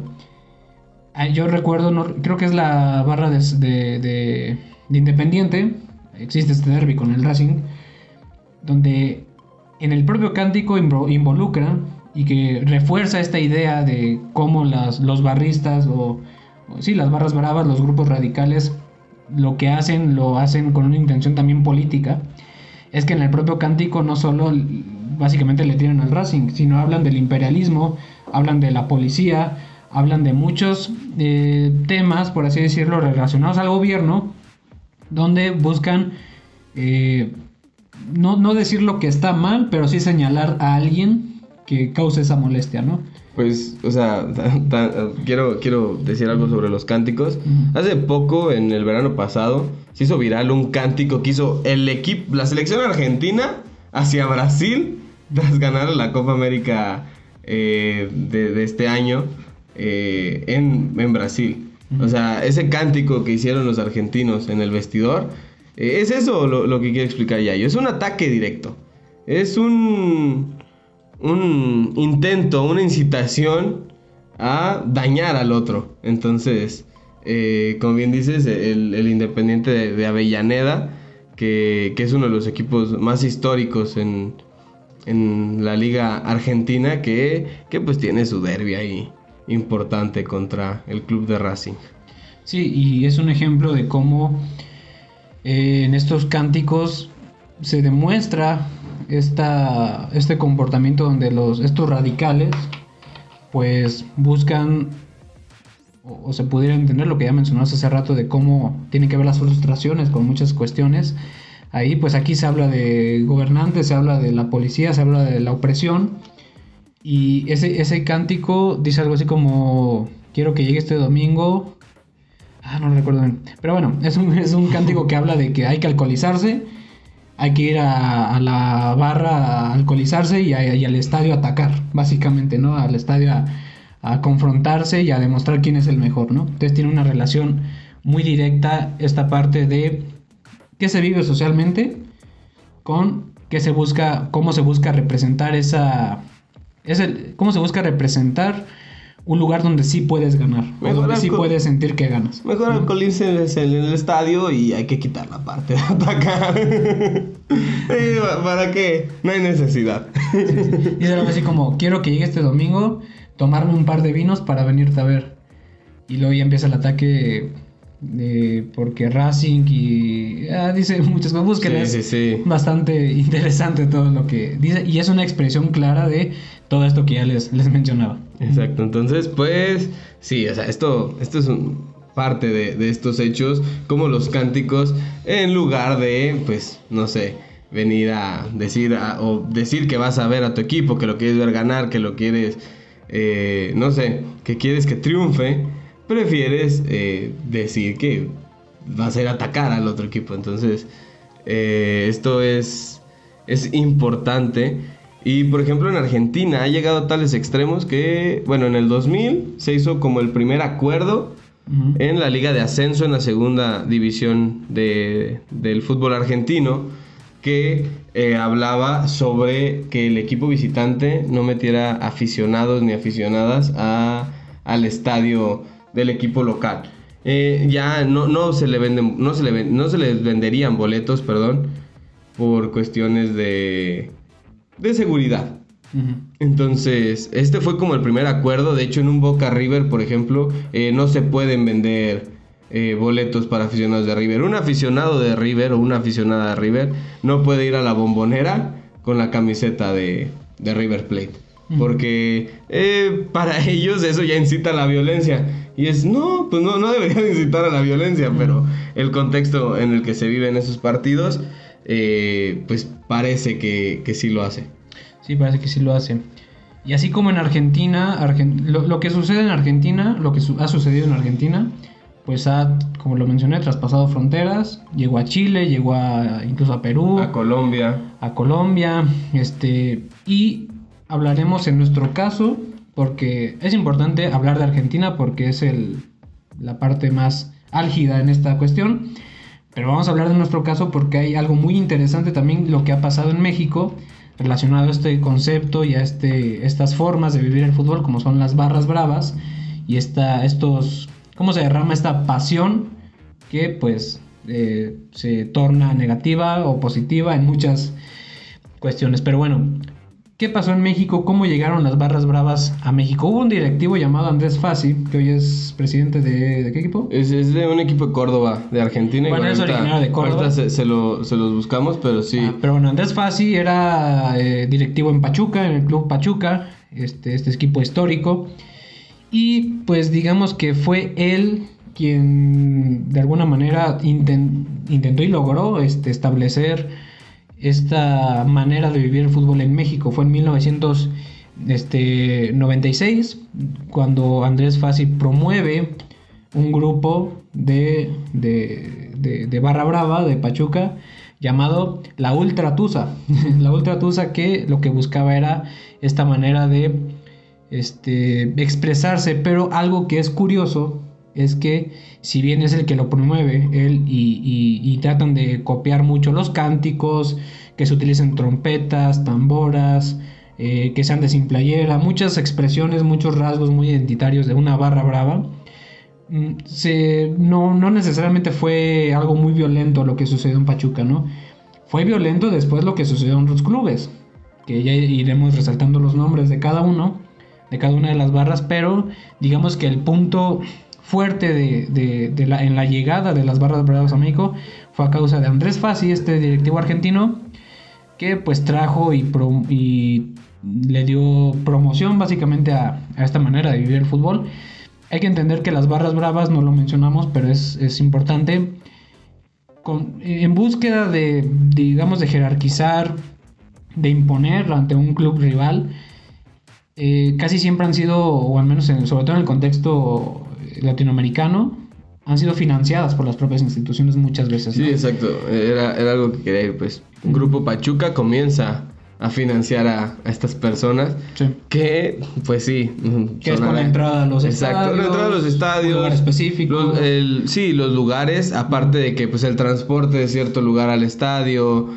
yo recuerdo, creo que es la barra de Independiente, existe este derbi con el Racing, donde en el propio cántico involucra y que refuerza esta idea de cómo los barristas las barras bravas, los grupos radicales, lo hacen con una intención también política. Es que en el propio cántico no solo básicamente le tiran al Racing, sino hablan del imperialismo, hablan de la policía, hablan de muchos temas, por así decirlo, relacionados al gobierno, donde buscan no decir lo que está mal, pero sí señalar a alguien que cause esa molestia, ¿no? Pues, o sea, quiero decir algo sobre los cánticos. Uh-huh. Hace poco, en el verano pasado, se hizo viral un cántico que hizo la selección argentina hacia Brasil tras ganar la Copa América de este año en Brasil. Uh-huh. O sea, ese cántico que hicieron los argentinos en el vestidor, es eso lo que quiero explicar Yayo. Es un ataque directo. Es un intento, una incitación a dañar al otro. Entonces, como bien dices, el Independiente de Avellaneda, que es uno de los equipos más históricos en la liga argentina, que pues tiene su derbi ahí importante contra el club de Racing. Sí, y es un ejemplo de cómo en estos cánticos se demuestra este comportamiento donde estos radicales pues buscan o se pudiera entender lo que ya mencionaste hace rato de cómo tienen que ver las frustraciones con muchas cuestiones. Ahí pues aquí se habla de gobernantes, se habla de la policía, se habla de la opresión, y ese cántico dice algo así como: quiero que llegue este domingo No recuerdo bien. Pero bueno, es un cántico que habla de que hay que alcoholizarse, hay que ir a la barra a alcoholizarse y al estadio a atacar, básicamente, ¿no? Al estadio a confrontarse y a demostrar quién es el mejor, ¿no? Entonces tiene una relación muy directa esta parte de qué se vive socialmente con qué se busca, cómo se busca representar cómo se busca representar un lugar donde sí puedes ganar, o donde sí puedes sentir que ganas. Mejor alcoholícense en el estadio y hay que quitar la parte de atacar. ¿Para qué? No hay necesidad. Sí. Dice algo así como, quiero que llegue este domingo, tomarme un par de vinos para venirte a ver. Y luego ya empieza el ataque porque Racing y... dice muchas cosas, búsquenlas. Sí. Bastante interesante todo lo que dice. Y es una expresión clara de todo esto que ya les mencionaba. Exacto, entonces pues sí, o sea, esto es parte de estos hechos, como los cánticos, en lugar de, pues, no sé, venir a decir que vas a ver a tu equipo, que lo quieres ver ganar, que lo quieres, no sé, que quieres que triunfe, prefieres decir que vas a ir a atacar al otro equipo. Entonces, esto es importante. Y por ejemplo en Argentina ha llegado a tales extremos que, bueno, en el 2000 se hizo como el primer acuerdo en la Liga de Ascenso, en la segunda división del fútbol argentino, que hablaba sobre que el equipo visitante no metiera aficionados ni aficionadas al estadio del equipo local. Ya no se les venderían boletos, por cuestiones de seguridad. Entonces, este fue como el primer acuerdo. De hecho, en un Boca River, por ejemplo, no se pueden vender boletos para aficionados de River. Un aficionado de River o una aficionada de River no puede ir a la Bombonera con la camiseta de River Plate, porque para ellos eso ya incita a la violencia. Y no debería de incitar a la violencia, pero el contexto en el que se viven esos partidos, pues parece que sí lo hace. Sí, parece que sí lo hace. Y así como en Argentina, lo que sucede en Argentina, lo que ha sucedido en Argentina, pues como lo mencioné, traspasado fronteras, llegó a Chile, llegó incluso a Perú, a Colombia, y hablaremos en nuestro caso, porque es importante hablar de Argentina porque es la parte más álgida en esta cuestión. Pero vamos a hablar de nuestro caso porque hay algo muy interesante también lo que ha pasado en México relacionado a este concepto y a estas formas de vivir el fútbol, como son las barras bravas y cómo se derrama esta pasión que pues se torna negativa o positiva en muchas cuestiones. Pero bueno, ¿qué pasó en México? ¿Cómo llegaron las barras bravas a México? Hubo un directivo llamado Andrés Fassi, que hoy es presidente ¿de qué equipo? Es de un equipo de Córdoba, de Argentina. Bueno, es originario de Córdoba. Ahorita se los buscamos, pero sí. Pero bueno, Andrés Fassi era directivo en Pachuca, en el club Pachuca, este equipo histórico. Y pues digamos que fue él quien de alguna manera intentó y logró establecer esta manera de vivir el fútbol en México. Fue en 1996 cuando Andrés Fassi promueve un grupo de barra brava de Pachuca llamado la Ultra Tusa. La Ultra Tusa, que lo que buscaba era esta manera de expresarse, pero algo que es curioso es que si bien es el que lo promueve él y tratan de copiar mucho los cánticos, que se utilicen trompetas, tamboras, que sean de sin playera, muchas expresiones, muchos rasgos muy identitarios de una barra brava, no necesariamente fue algo muy violento lo que sucedió en Pachuca, ¿no? Fue violento después lo que sucedió en otros clubes, que ya iremos resaltando los nombres de cada una de las barras, pero digamos que el punto fuerte en la llegada de las barras bravas a México fue a causa de Andrés Fassi, este directivo argentino, que pues trajo y le dio promoción básicamente a esta manera de vivir el fútbol. Hay que entender que las barras bravas, no lo mencionamos, pero es importante, en búsqueda de jerarquizar, de imponer ante un club rival, casi siempre han sido, o al menos sobre todo en el contexto latinoamericano, han sido financiadas por las propias instituciones muchas veces, ¿no? Sí, exacto. Era algo que quería ir, pues. Grupo Pachuca comienza a financiar a estas personas. Sí. Que, pues sí. Que es con la entrada a los exacto, estadios. La entrada a los estadios. Un lugar específico. Los lugares, aparte de que, pues, el transporte de cierto lugar al estadio.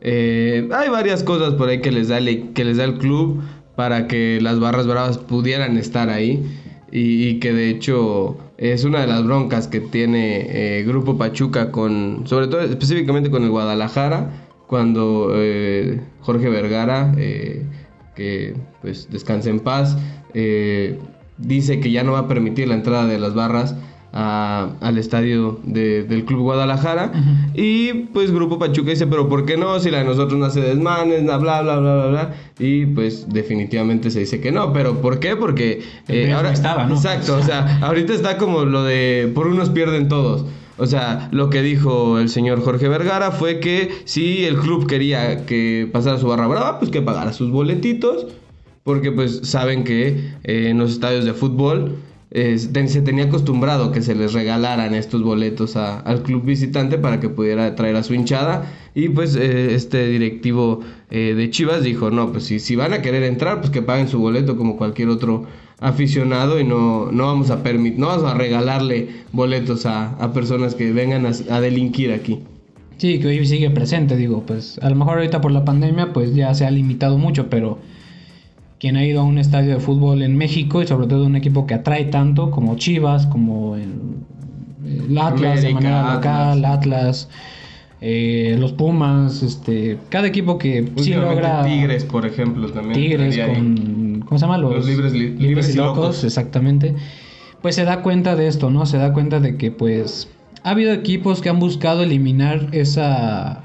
Hay varias cosas por ahí que les da el club para que las barras bravas pudieran estar ahí. Y que de hecho es una de las broncas que tiene Grupo Pachuca sobre todo específicamente con el Guadalajara, cuando Jorge Vergara, que pues descanse en paz, dice que ya no va a permitir la entrada de las barras al estadio del Club Guadalajara. Uh-huh. Y pues Grupo Pachuca dice, pero ¿por qué no? Si la de nosotros no hace desmanes, bla, bla, bla, bla, bla. Y pues definitivamente se dice que no. ¿Pero por qué? Porque ahora estaba, ¿no? Exacto, o sea, ahorita está como lo de por unos pierden todos. O sea, lo que dijo el señor Jorge Vergara fue que si el club quería que pasara su barra brava, pues que pagara sus boletitos. Porque pues saben que en los estadios de fútbol se tenía acostumbrado que se les regalaran estos boletos al club visitante para que pudiera traer a su hinchada. Y pues este directivo de Chivas dijo, no, pues si van a querer entrar, pues que paguen su boleto como cualquier otro aficionado, y no vamos a regalarle boletos a personas que vengan a delinquir aquí. Sí, que hoy sigue presente, digo, pues a lo mejor ahorita por la pandemia pues ya se ha limitado mucho, pero quien ha ido a un estadio de fútbol en México, y sobre todo un equipo que atrae tanto como Chivas, como el Atlas, América, de manera local, Atlas, los Pumas, cada equipo que sí logra... Tigres, por ejemplo, también. Tigres con... ¿Cómo se llama? Los libres y locos. Exactamente. Pues se da cuenta de esto, ¿no? Se da cuenta de que pues ha habido equipos que han buscado eliminar esa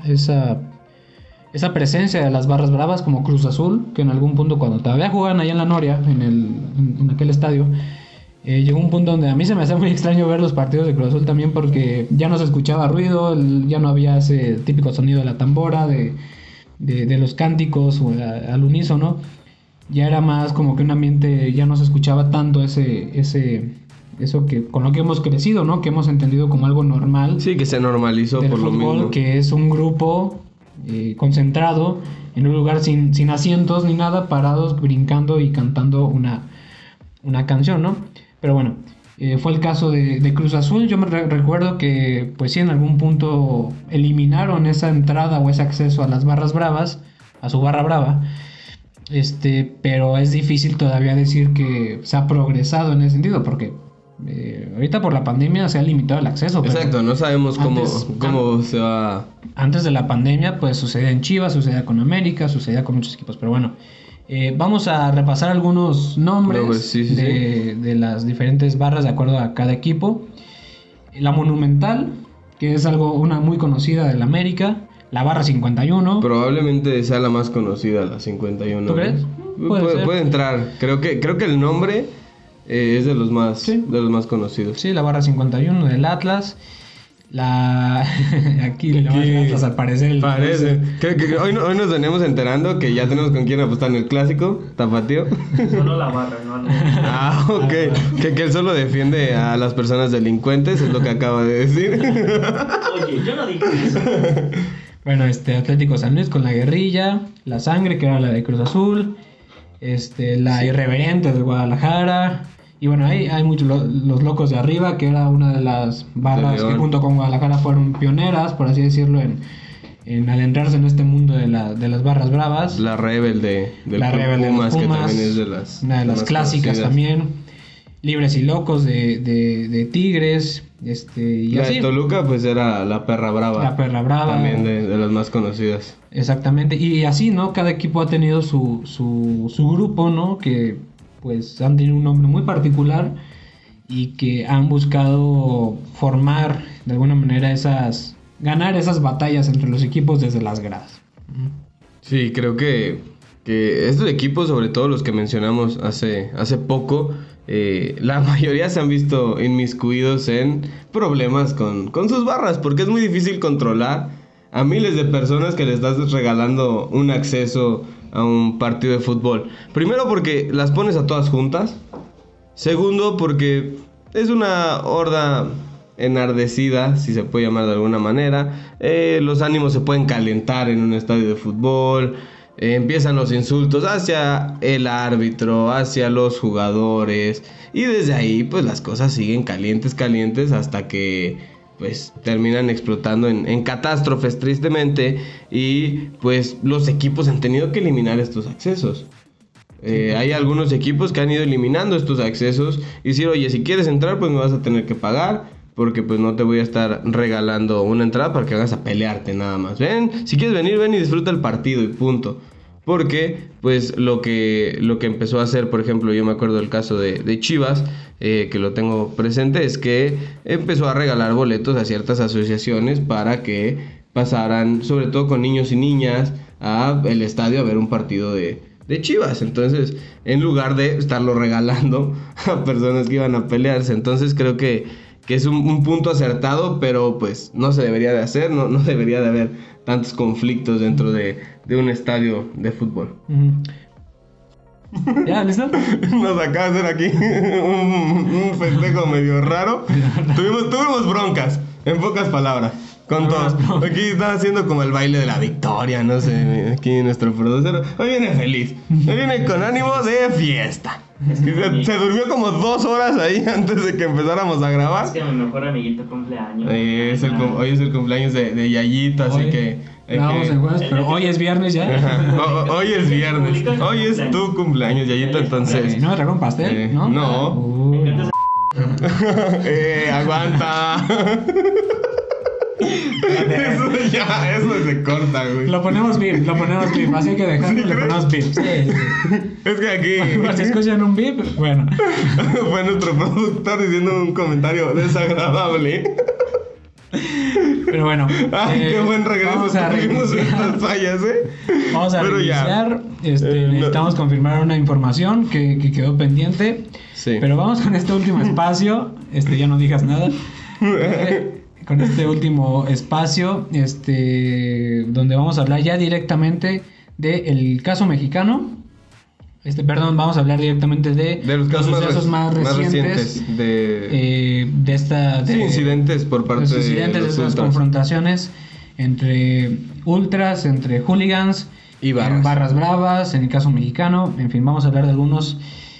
presencia de las barras bravas, como Cruz Azul, que en algún punto, cuando todavía jugaban allá en la Noria, en aquel estadio, llegó un punto donde a mí se me hacía muy extraño ver los partidos de Cruz Azul también, porque ya no se escuchaba ruido, ya no había ese típico sonido de la tambora, de los cánticos al unísono. Ya era más como que un ambiente, ya no se escuchaba tanto eso que con lo que hemos crecido, ¿no? Que hemos entendido como algo normal. Sí, que se normalizó por lo mismo. Que es un grupo concentrado en un lugar sin asientos ni nada, parados, brincando y cantando una canción, ¿no? Pero bueno, fue el caso de Cruz Azul. Yo me recuerdo que pues sí, en algún punto eliminaron esa entrada o ese acceso a las barras bravas, a su barra brava, pero es difícil todavía decir que se ha progresado en ese sentido, porque ahorita por la pandemia se ha limitado el acceso. Exacto, no sabemos cómo se va. Antes de la pandemia pues sucedía en Chivas, sucedía con América, sucedía con muchos equipos, pero bueno, vamos a repasar algunos nombres de las diferentes barras de acuerdo a cada equipo. La Monumental, que es una muy conocida del América. La barra 51. Probablemente sea la más conocida, la 51. ¿Tú crees? Puede entrar. Creo que el nombre es de los más conocidos. Sí, la barra 51 del Atlas. Aquí la barra del Atlas al parecer. Parece. Que hoy nos venimos enterando que ya tenemos con quién apostar en el clásico, Tapatío. Solo la barra, no. Ok. Que él solo defiende a las personas delincuentes, es lo que acaba de decir. Oye, yo no dije eso. Bueno, Atlético San Luis con la Guerrilla, la Sangre, que era la de Cruz Azul, la Irreverente de Guadalajara, y bueno, hay muchos, los Locos de Arriba, que era una de las barras que junto con Guadalajara fueron pioneras, por así decirlo, en adentrarse en este mundo de las barras bravas. La Rebelde del Pumas, que también es una de las clásicas conocidas también. Libres y Locos de Tigres, y la así. De Toluca pues era la Perra Brava. La Perra Brava. También de las más conocidas. Exactamente, y así, ¿no? Cada equipo ha tenido su grupo, ¿no? Que pues han tenido un nombre muy particular y que han buscado formar de alguna manera ganar esas batallas entre los equipos desde las gradas. Sí, creo que estos equipos, sobre todo los que mencionamos hace poco, la mayoría se han visto inmiscuidos en problemas con sus barras, porque es muy difícil controlar a miles de personas que le estás regalando un acceso a un partido de fútbol. Primero porque las pones a todas juntas. Segundo porque es una horda enardecida, si se puede llamar de alguna manera. Los ánimos se pueden calentar en un estadio de fútbol. Empiezan los insultos hacia el árbitro, hacia los jugadores, y desde ahí pues las cosas siguen calientes hasta que pues terminan explotando en catástrofes, tristemente, y pues los equipos han tenido que eliminar estos accesos. Hay algunos equipos que han ido eliminando estos accesos y decir, oye, si quieres entrar pues me vas a tener que pagar, porque pues no te voy a estar regalando una entrada para que hagas a pelearte nada más. Ven, si quieres venir, ven y disfruta el partido y punto. Porque pues lo que empezó a hacer, por ejemplo, yo me acuerdo del caso de Chivas, que lo tengo presente, es que empezó a regalar boletos a ciertas asociaciones para que pasaran, sobre todo con niños y niñas, a el estadio a ver un partido de Chivas. Entonces, en lugar de estarlo regalando a personas que iban a pelearse. Entonces creo que es un punto acertado, pero pues no se debería de hacer, no debería de haber tantos conflictos dentro de un estadio de fútbol. ¿Ya, listo? Nos acaba de hacer aquí un festejo medio raro. Tuvimos broncas, en pocas palabras, con todos. Aquí está haciendo como el baile de la victoria, no sé, aquí nuestro productor. Hoy viene feliz, hoy viene con ánimo de fiesta. Es que Se durmió como 2 horas ahí antes de que empezáramos a grabar. Es que mi mejor amiguito cumpleaños. Hoy es el cumpleaños de Yayito, así que... Grabamos el jueves, pero hoy es viernes ya. Hoy es viernes. Hoy es tu cumpleaños, Yayito, entonces... ¿No me trajeron pastel? ¿No? No. Aguanta. Eso se corta, güey. Lo ponemos beep, así que dejarlo, le ponemos beep. Sí. Es que aquí... Si escuchan un beep, bueno. Fue nuestro productor diciendo un comentario desagradable. Pero bueno. Ay, qué buen regreso. Vamos a estas fallas, Vamos a Pero reiniciar. Necesitamos confirmar una información que quedó pendiente. Sí. Pero vamos con este último espacio. Ya no digas nada. Con este último espacio, donde vamos a hablar ya directamente del caso mexicano. Vamos a hablar directamente de los casos más recientes de incidentes por parte de estas ultras. Confrontaciones entre ultras, entre hooligans y barras bravas, en el caso mexicano. En fin, vamos a hablar de algunos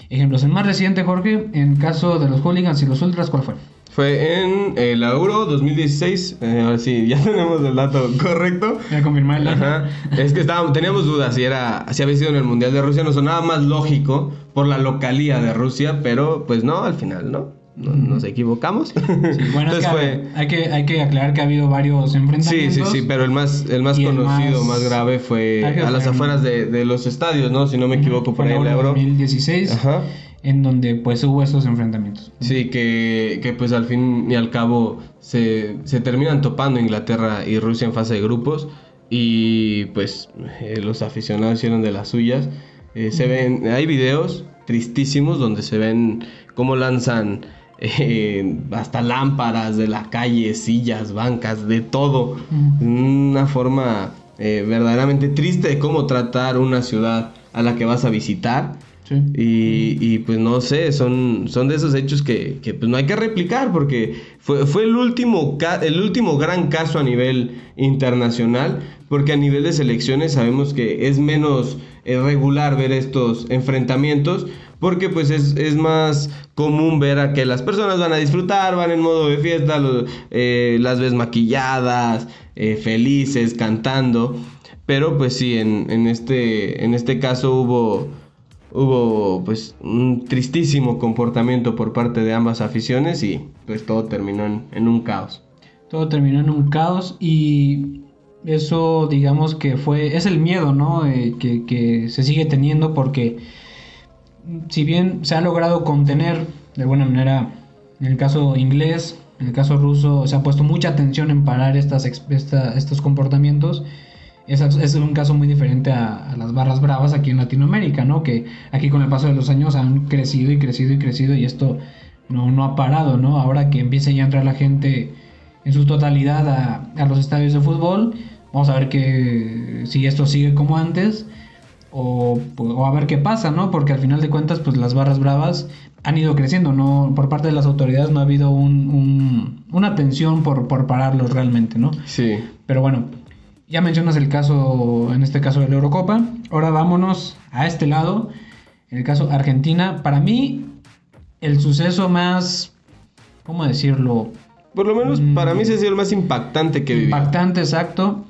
ejemplos. El más reciente, Jorge, en caso de los hooligans y los ultras, ¿cuál fue? Fue en el Euro 2016. Ahora sí, ya tenemos el dato correcto. Ya confirmé el dato. Ajá. Es que teníamos dudas si había sido en el Mundial de Rusia. Nos sonaba más lógico por la localía de Rusia, pero pues no, al final no. Nos equivocamos. Sí, bueno, entonces hay que aclarar que ha habido varios enfrentamientos. Sí, pero el más conocido, más grave fue a las afueras de los estadios, ¿no? Si no me equivoco, por ahí el Euro 2016. Ajá. En donde pues hubo estos enfrentamientos. Sí, que pues al fin y al cabo se terminan topando Inglaterra y Rusia en fase de grupos, y pues los aficionados hicieron de las suyas. Hay videos tristísimos donde se ven cómo lanzan hasta lámparas de la calle, sillas, bancas, de todo. Una forma verdaderamente triste de cómo tratar una ciudad a la que vas a visitar. Sí. Y pues no sé, son de esos hechos que pues no hay que replicar, porque fue el último gran caso a nivel internacional, porque a nivel de selecciones sabemos que es menos regular ver estos enfrentamientos, porque pues es más común ver a que las personas van a disfrutar, van en modo de fiesta, las ves maquilladas, felices, cantando, pero pues sí, en este caso hubo pues un tristísimo comportamiento por parte de ambas aficiones, y pues todo terminó en un caos. Todo terminó en un caos, y eso digamos que es el miedo, ¿no? Que se sigue teniendo, porque si bien se ha logrado contener de alguna manera en el caso inglés, en el caso ruso se ha puesto mucha atención en parar estos comportamientos. Es un caso muy diferente a las barras bravas aquí en Latinoamérica, ¿no? Que aquí con el paso de los años han crecido y crecido y crecido, y esto no ha parado, ¿no? Ahora que empieza ya a entrar la gente en su totalidad a los estadios de fútbol, vamos a ver que si esto sigue como antes, o a ver qué pasa, ¿no? Porque al final de cuentas, pues las barras bravas han ido creciendo, ¿no? Por parte de las autoridades no ha habido una atención por pararlos realmente, ¿no? Sí. Pero bueno, ya mencionas el caso, en este caso de la Eurocopa. Ahora vámonos a este lado, en el caso Argentina. Para mí, el suceso más, ¿cómo decirlo? Por lo menos para mí ese ha sido el más impactante que viví. Impactante, exacto.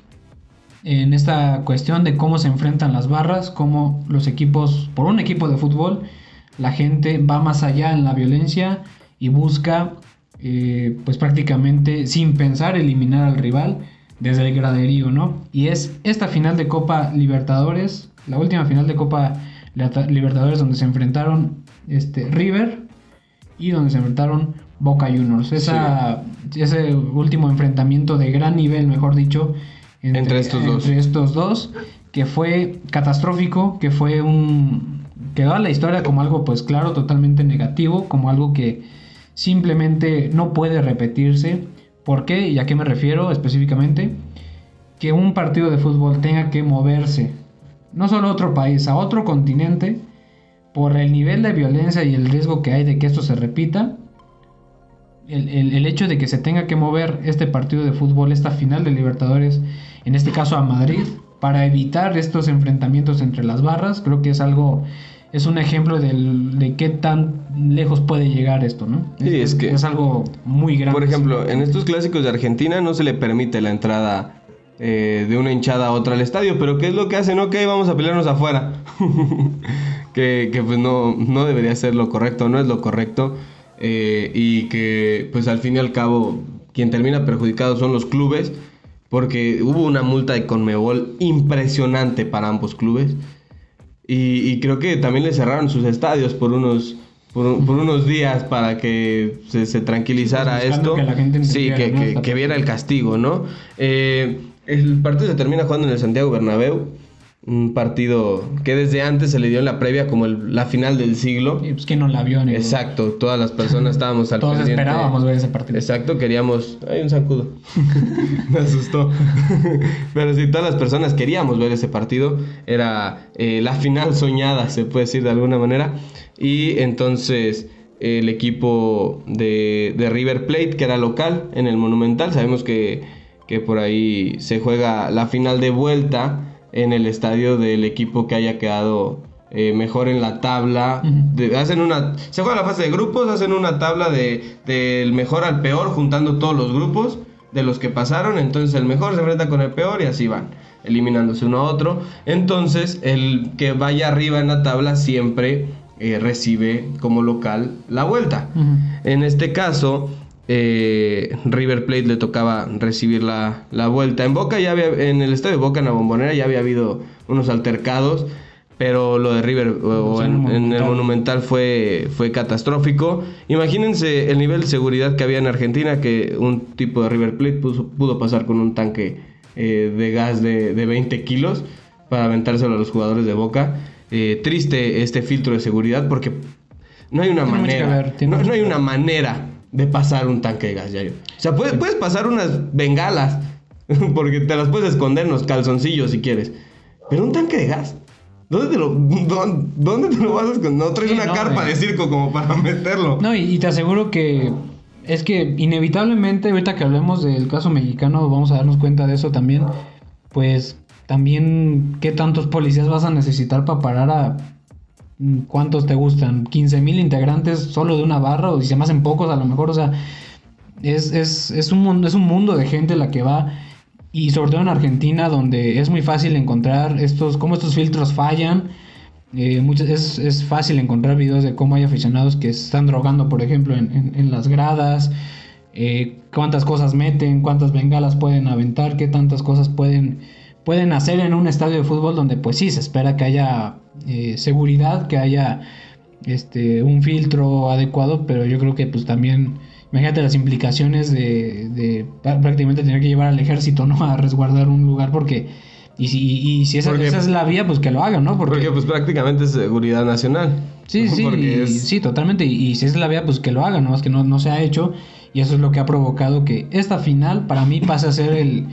En esta cuestión de cómo se enfrentan las barras, cómo los equipos, por un equipo de fútbol, la gente va más allá en la violencia y busca, pues prácticamente sin pensar, eliminar al rival desde el graderío, ¿no? Y es esta final de Copa Libertadores, la última final de Copa Libertadores donde se enfrentaron River y donde se enfrentaron Boca Juniors. Ese último enfrentamiento de gran nivel, mejor dicho, entre estos dos, que fue catastrófico, que quedó a la historia como algo, pues claro, totalmente negativo, como algo que simplemente no puede repetirse. ¿Por qué? ¿Y a qué me refiero específicamente? Que un partido de fútbol tenga que moverse, no solo a otro país, a otro continente, por el nivel de violencia y el riesgo que hay de que esto se repita. El hecho de que se tenga que mover este partido de fútbol, esta final de Libertadores, en este caso a Madrid, para evitar estos enfrentamientos entre las barras, creo que es un ejemplo de qué tan lejos puede llegar esto, ¿no? Sí, es algo muy grande. Por ejemplo, en estos clásicos de Argentina no se le permite la entrada de una hinchada a otra al estadio, pero ¿qué es lo que hacen? Ok, vamos a pelearnos afuera. que pues no debería ser lo correcto, no es lo correcto. Y que pues al fin y al cabo quien termina perjudicado son los clubes, porque hubo una multa de Conmebol impresionante para ambos clubes y creo que también le cerraron sus estadios por unos días para que se tranquilizara esto, que la gente que viera el castigo, ¿no? El partido se termina jugando en el Santiago Bernabéu, un partido que desde antes se le dio en la previa como la final del siglo. Y pues que no la vio, ni exacto, todas las personas estábamos al todos pendiente. esperábamos ver ese partido. Exacto, queríamos... Hay un zancudo. Me asustó. Pero sí, todas las personas queríamos ver ese partido. Era la final soñada, se puede decir de alguna manera. Y entonces el equipo de River Plate, que era local en el Monumental, sabemos que por ahí se juega la final de vuelta en el estadio del equipo que haya quedado mejor en la tabla. Se juega la fase de grupos, hacen una tabla del mejor al peor, juntando todos los grupos de los que pasaron. Entonces el mejor se enfrenta con el peor y así van, eliminándose uno a otro. Entonces el que vaya arriba en la tabla siempre recibe como local la vuelta. En este caso River Plate le tocaba recibir la vuelta. En Boca en el estadio de Boca, en la Bombonera, ya había habido unos altercados, pero lo de River en el Monumental fue catastrófico. Imagínense el nivel de seguridad que había en Argentina, que un tipo de River Plate pudo pasar con un tanque de gas de 20 kilos para aventárselo a los jugadores de Boca. Triste este filtro de seguridad, porque no hay una manera, no hay una manera de pasar un tanque de gas, Yayo. O sea, puedes pasar unas bengalas, porque te las puedes esconder en los calzoncillos si quieres. Pero un tanque de gas, ¿dónde te lo vas a esconder? No traes una carpa de circo como para meterlo. No, y te aseguro que es que inevitablemente, ahorita que hablemos del caso mexicano, vamos a darnos cuenta de eso también. Pues también, ¿qué tantos policías vas a necesitar para parar a... ¿Cuántos te gustan? 15,000 integrantes solo de una barra, o si se me hacen pocos a lo mejor, o sea, es un mundo de gente la que va, y sobre todo en Argentina, donde es muy fácil encontrar cómo estos filtros fallan. Es fácil encontrar videos de cómo hay aficionados que se están drogando, por ejemplo, en las gradas, cuántas cosas meten, cuántas bengalas pueden aventar, qué tantas cosas pueden hacer en un estadio de fútbol, donde pues sí se espera que haya seguridad, que haya un filtro adecuado, pero yo creo que pues también imagínate las implicaciones de prácticamente tener que llevar al ejército, ¿no?, a resguardar un lugar, porque si esa es la vía, pues que lo hagan, ¿no? Porque pues prácticamente es seguridad nacional. Sí, sí, totalmente, y si esa es la vía, pues que lo hagan, ¿no? Es que no se ha hecho, y eso es lo que ha provocado que esta final para mí pase a ser el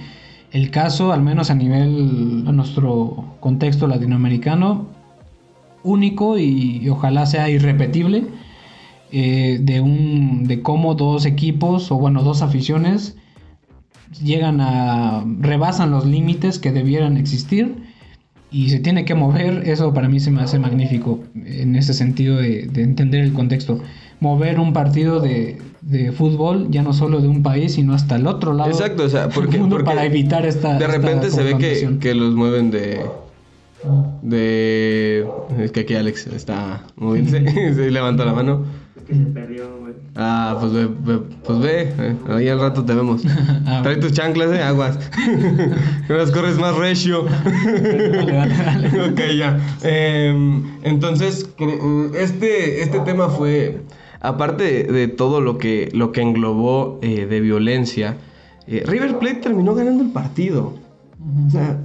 el caso, al menos a nuestro contexto latinoamericano, único y ojalá sea irrepetible, de cómo dos equipos, o bueno, dos aficiones rebasan los límites que debieran existir y se tiene que mover. Eso para mí se me hace magnífico en ese sentido de entender el contexto. Mover un partido de fútbol ya no solo de un país, sino hasta el otro lado. Exacto, o sea, porque para evitar esta de repente se ve confrontación. que los mueven de es que aquí Alex está moviéndose. Se levanta la mano. Es que se perdió, güey. Ah, pues ve, ahí al rato te vemos. Trae tus chanclas, aguas. Que las corres más recio. Dale. Ok, ya. Entonces, este tema fue, aparte de todo lo que englobó de violencia, River Plate terminó ganando el partido. O sea,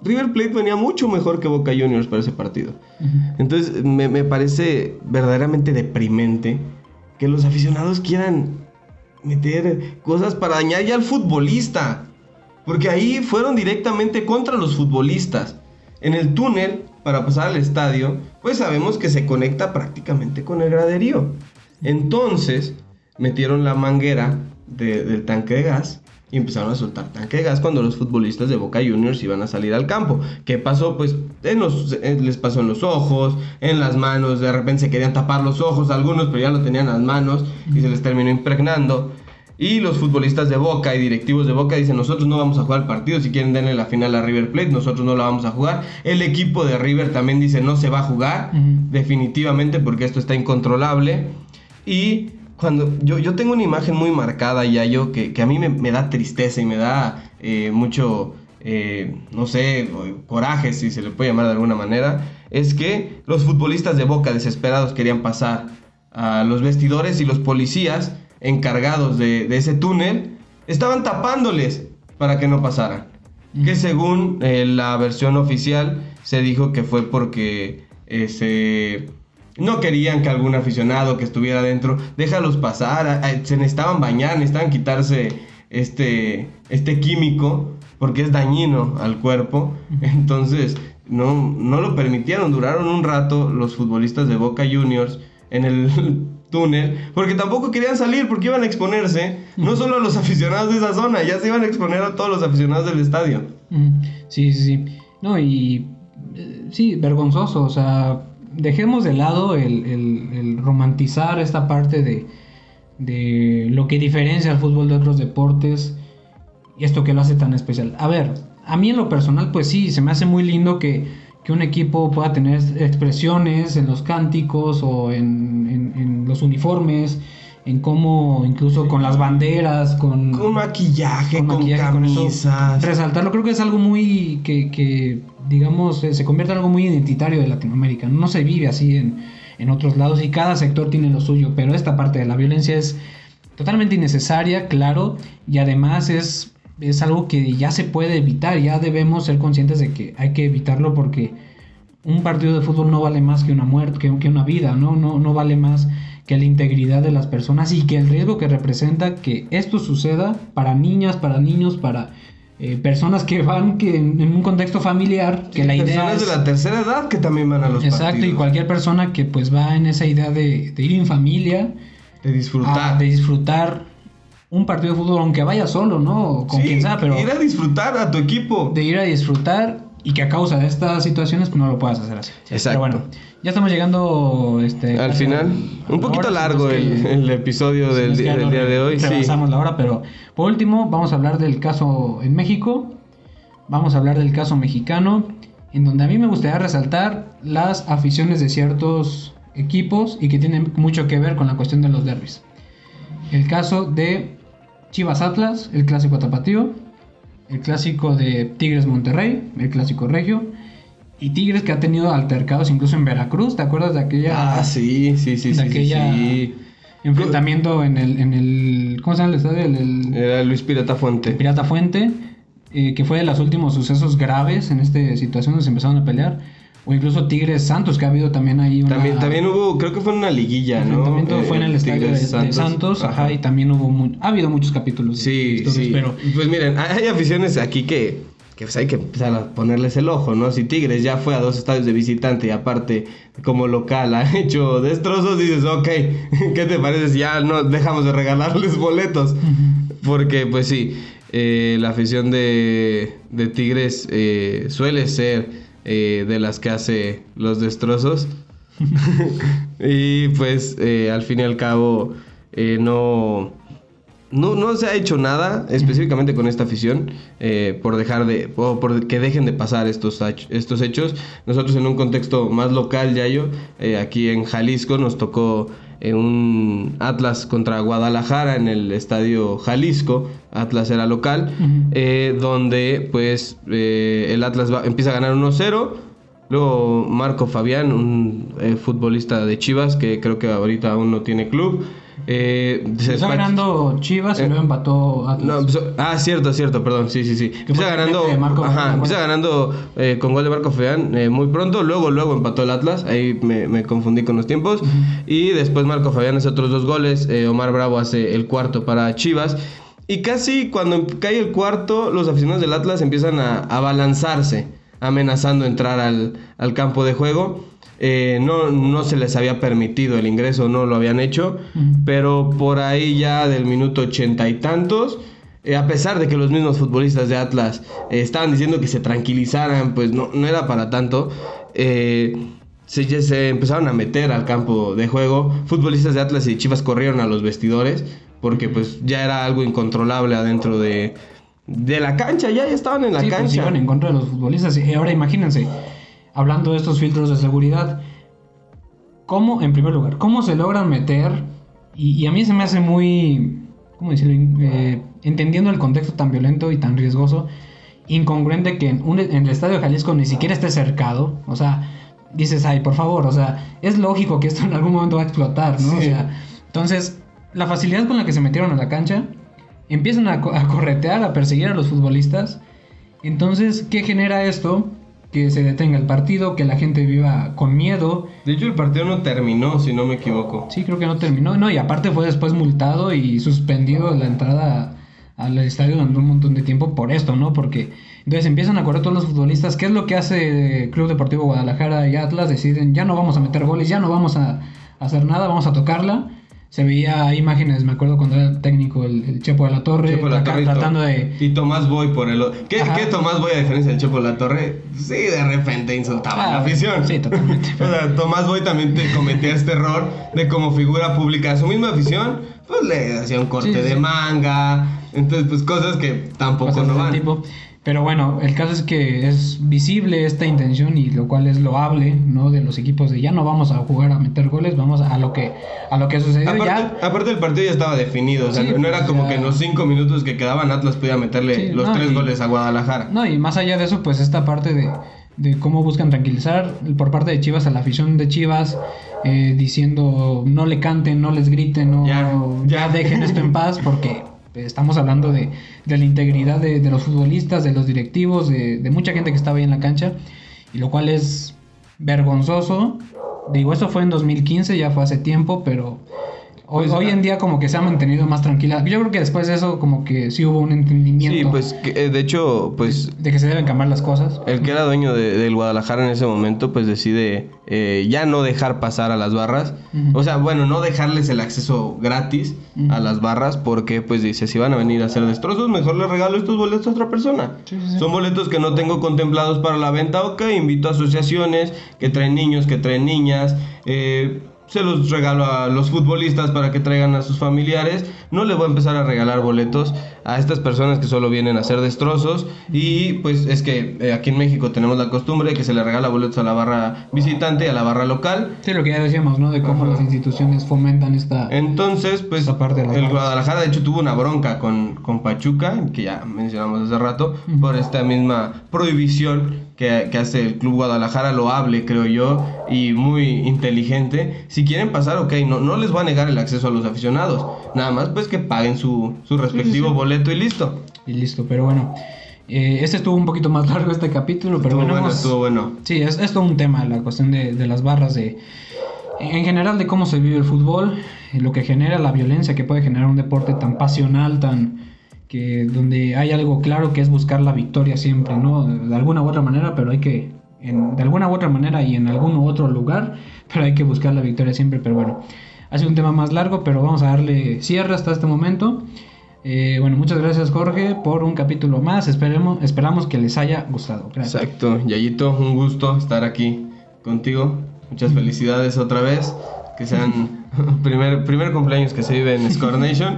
River Plate venía mucho mejor que Boca Juniors para ese partido. Entonces, me parece verdaderamente deprimente que los aficionados quieran meter cosas para dañar ya al futbolista. Porque ahí fueron directamente contra los futbolistas. En el túnel, para pasar al estadio, pues sabemos que se conecta prácticamente con el graderío. Entonces, metieron la manguera del tanque de gas y empezaron a soltar tanque de gas cuando los futbolistas de Boca Juniors iban a salir al campo. ¿Qué pasó? Pues les pasó en los ojos, en las manos. De repente se querían tapar los ojos algunos, pero ya lo tenían en las manos y se les terminó impregnando. Y los futbolistas de Boca y directivos de Boca dicen: nosotros no vamos a jugar el partido, si quieren denle la final a River Plate, nosotros no la vamos a jugar. El equipo de River también dice: no se va a jugar, definitivamente, porque esto está incontrolable. Y cuando yo tengo una imagen muy marcada, Yayo, que a mí me da tristeza y me da mucho, no sé, coraje, si se le puede llamar de alguna manera, es que los futbolistas de Boca desesperados querían pasar a los vestidores y los policías encargados de ese túnel estaban tapándoles para que no pasaran. Que según la versión oficial se dijo que fue porque no querían que algún aficionado que estuviera dentro, déjalos pasar, se necesitaban bañar, necesitaban quitarse este químico porque es dañino al cuerpo. Entonces no lo permitieron, duraron un rato los futbolistas de Boca Juniors en el túnel, porque tampoco querían salir, porque iban a exponerse no solo a los aficionados de esa zona, ya se iban a exponer a todos los aficionados del estadio. Sí. No, y sí, vergonzoso. O sea, dejemos de lado el romantizar esta parte de lo que diferencia al fútbol de otros deportes y esto que lo hace tan especial. A ver, a mí en lo personal, pues sí, se me hace muy lindo que un equipo pueda tener expresiones en los cánticos o en los uniformes, en cómo incluso con las banderas, con maquillaje, con camisas. Eso, resaltarlo, creo que es algo muy que digamos se convierte en algo muy identitario de Latinoamérica. No se vive así en otros lados y cada sector tiene lo suyo, pero esta parte de la violencia es totalmente innecesaria, claro, y además es algo que ya se puede evitar. Ya debemos ser conscientes de que hay que evitarlo, porque un partido de fútbol no vale más que una muerte, que una vida, no vale más que la integridad de las personas y que el riesgo que representa que esto suceda para niñas, para niños, para personas que van en un contexto familiar, que la idea personas es de la tercera edad que también van a los exacto, partidos. Y cualquier persona que pues va en esa idea de ir en familia, de disfrutar un partido de fútbol, aunque vaya solo, ¿no? Con quien sea, pero ir a disfrutar a tu equipo. De ir a disfrutar, y que a causa de estas situaciones pues no lo puedas hacer así. Exacto. Pero bueno, ya estamos llegando al final. Un poquito largo el episodio del día de hoy. Rebasamos la hora, pero por último vamos a hablar del caso en México. Vamos a hablar del caso mexicano, en donde a mí me gustaría resaltar las aficiones de ciertos equipos y que tienen mucho que ver con la cuestión de los derbis. El caso de Chivas Atlas, el clásico tapatío, el clásico de Tigres Monterrey, el clásico regio, y Tigres que ha tenido altercados incluso en Veracruz. ¿Te acuerdas de aquella? Sí. Enfrentamiento en el ¿cómo se llama el estadio? Era Luis Pirata Fuente. Pirata Fuente, que fue de los últimos sucesos graves en esta situación donde se empezaron a pelear. o incluso Tigres Santos, que ha habido también ahí una... También hubo, creo que fue en una liguilla, ¿no? enfrentamiento fue en el estadio de Santos, ajá, y también ha habido muchos capítulos. Sí, sí. Pero pues miren, hay aficiones aquí que pues hay que empezar a ponerles el ojo, ¿no? Si Tigres ya fue a 2 estadios de visitante y aparte como local ha hecho destrozos, dices, ok, ¿qué te parece si ya no dejamos de regalarles boletos? Porque pues sí, la afición de Tigres suele ser de las que hace los destrozos. Y pues al fin y al cabo no se ha hecho nada específicamente con esta afición por que dejen de pasar estos hechos. Nosotros en un contexto más local, Yayo, aquí en Jalisco nos tocó un Atlas contra Guadalajara en el estadio Jalisco. Atlas era local, donde pues el Atlas empieza a ganar 1-0. Luego Marco Fabián, un futbolista de Chivas que creo que ahorita aún no tiene club. Está ganando Chivas y luego empató Atlas. No, cierto, perdón, sí. Empieza ganando, con gol de Marco Fabián muy pronto, luego empató el Atlas, ahí me confundí con los tiempos. Y después Marco Fabián hace otros 2 goles, Omar Bravo hace el cuarto para Chivas. Y casi cuando cae el cuarto, los aficionados del Atlas empiezan a balanzarse, amenazando entrar al campo de juego. No se les había permitido el ingreso, no lo habían hecho, pero por ahí ya del minuto 80 y tantos, a pesar de que los mismos futbolistas de Atlas estaban diciendo que se tranquilizaran, pues no era para tanto. Se empezaron a meter al campo de juego. Futbolistas de Atlas y Chivas corrieron a los vestidores porque pues ya era algo incontrolable adentro de la cancha, ya estaban en la cancha. Pues iban en contra de los futbolistas. Y ahora imagínense, hablando de estos filtros de seguridad, en primer lugar, ¿cómo se logran meter? Y a mí se me hace muy, ¿cómo decirlo? Entendiendo el contexto tan violento y tan riesgoso, incongruente que en el estadio de Jalisco ni siquiera esté cercado. O sea, dices, ay, por favor, o sea, es lógico que esto en algún momento va a explotar, ¿no? Sí. O sea, entonces, la facilidad con la que se metieron a la cancha, empiezan a corretear, a perseguir a los futbolistas. Entonces, ¿qué genera esto? Que se detenga el partido, que la gente viva con miedo. De hecho, el partido no terminó, si no me equivoco. Sí, creo que no terminó. No, y aparte fue después multado y suspendido la entrada al estadio durante un montón de tiempo por esto, ¿no? Porque entonces empiezan a correr todos los futbolistas. ¿Qué es lo que hace Club Deportivo Guadalajara y Atlas? Deciden, ya no vamos a meter goles, ya no vamos a hacer nada, vamos a tocarla. Se veía imágenes, me acuerdo cuando era el técnico, el Chepo de la Torre, tratando de... Y Tomás Boy por el... ¿Qué Tomás Boy, a diferencia del Chepo de la Torre? Sí, de repente insultaba a la afición. Sí, totalmente. O sea, Tomás Boy también cometía este error de como figura pública a su misma afición, pues le hacía un corte de manga. Entonces, pues cosas que tampoco cosas no van. Tipo. Pero bueno, el caso es que es visible esta intención y lo cual es loable, ¿no? De los equipos de ya no vamos a jugar a meter goles, vamos a lo que sucedió. Aparte el partido ya estaba definido, o sea, no era como que en los 5 minutos que quedaban Atlas podía meterle los 3 goles a Guadalajara. No, y más allá de eso, pues esta parte de cómo buscan tranquilizar por parte de Chivas a la afición de Chivas, diciendo no le canten, no les griten, ya dejen esto en paz, porque estamos hablando de la integridad de los futbolistas, de los directivos, de mucha gente que estaba ahí en la cancha, y lo cual es vergonzoso. Digo, esto fue en 2015, ya fue hace tiempo, pero hoy en día como que se ha mantenido más tranquila. Yo creo que después de eso como que sí hubo un entendimiento. Sí, pues de hecho, pues... De que se deben cambiar las cosas. El que era dueño del Guadalajara en ese momento, pues decide ya no dejar pasar a las barras. O sea, bueno, no dejarles el acceso gratis a las barras, porque pues dice, si van a venir a hacer destrozos, mejor les regalo estos boletos a otra persona. Sí. Son boletos que no tengo contemplados para la venta, ok, invito a asociaciones que traen niños, que traen niñas, se los regalo a los futbolistas para que traigan a sus familiares. No le voy a empezar a regalar boletos a estas personas que solo vienen a hacer destrozos. Y pues es que aquí en México tenemos la costumbre de que se le regala boletos a la barra visitante y a la barra local. Sí, lo que ya decíamos, ¿no? De cómo las instituciones fomentan esta... Entonces, pues parte de el Guadalajara de hecho tuvo una bronca con Pachuca, que ya mencionamos hace rato, por esta misma prohibición que hace el Club Guadalajara, loable creo yo, y muy inteligente. Si quieren pasar, ok, no les voy a negar el acceso a los aficionados, nada más pues que paguen su respectivo boleto y listo. Pero bueno, Este estuvo un poquito más largo este capítulo, pero Estuvo bueno. Sí, es todo un tema, la cuestión de las barras, en general de cómo se vive el fútbol, lo que genera la violencia que puede generar un deporte tan pasional, donde hay algo claro que es buscar la victoria siempre, ¿no? De alguna u otra manera, pero de alguna u otra manera y en algún u otro lugar, pero hay que buscar la victoria siempre. Pero bueno, ha sido un tema más largo, pero vamos a darle cierre hasta este momento. Bueno, muchas gracias, Jorge, por un capítulo más. Esperamos que les haya gustado. Gracias. Exacto, Yayito, un gusto estar aquí contigo. Muchas felicidades otra vez. Que sean primer cumpleaños que se vive en Score Nation.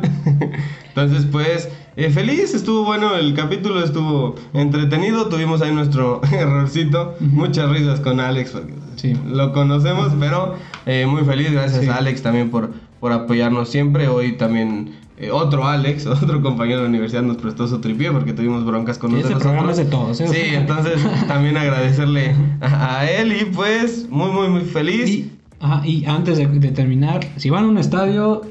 Entonces, pues, feliz, estuvo bueno el capítulo, estuvo entretenido. Tuvimos ahí nuestro errorcito. Muchas risas con Alex, porque Sí. lo conocemos, pero muy feliz. Gracias Sí. a Alex también por apoyarnos siempre. Hoy también otro Alex, otro compañero de la universidad, nos prestó su tripié porque tuvimos broncas con Sí, uno de este programa nosotros. es de todos, ¿eh? Sí, entonces también agradecerle a él y pues muy feliz. Y antes de terminar, si van a un estadio,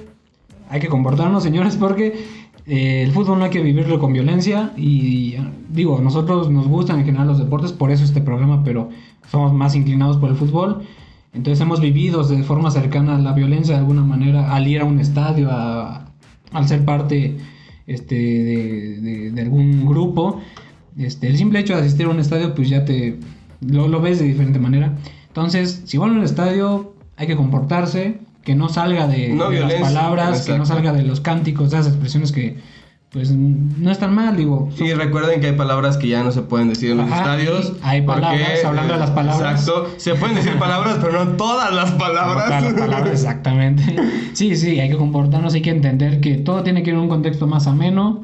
hay que comportarnos, señores, porque el fútbol no hay que vivirlo con violencia. Y digo, nosotros nos gustan en general los deportes, por eso este programa, pero somos más inclinados por el fútbol. Entonces hemos vivido de forma cercana la violencia de alguna manera al ir a un estadio, al ser parte de algún grupo. El simple hecho de asistir a un estadio, pues ya lo ves de diferente manera. Entonces, si van a un estadio, hay que comportarse, que no salga de las palabras, exacto. que no salga de los cánticos, de las expresiones que pues no están mal, digo. Y recuerden que hay palabras que ya no se pueden decir en los estadios. Hay palabras, hablando de las palabras. Exacto, se pueden decir palabras, pero no todas las palabras. No todas las palabras, exactamente. Sí, hay que comportarnos, hay que entender que todo tiene que ir en un contexto más ameno.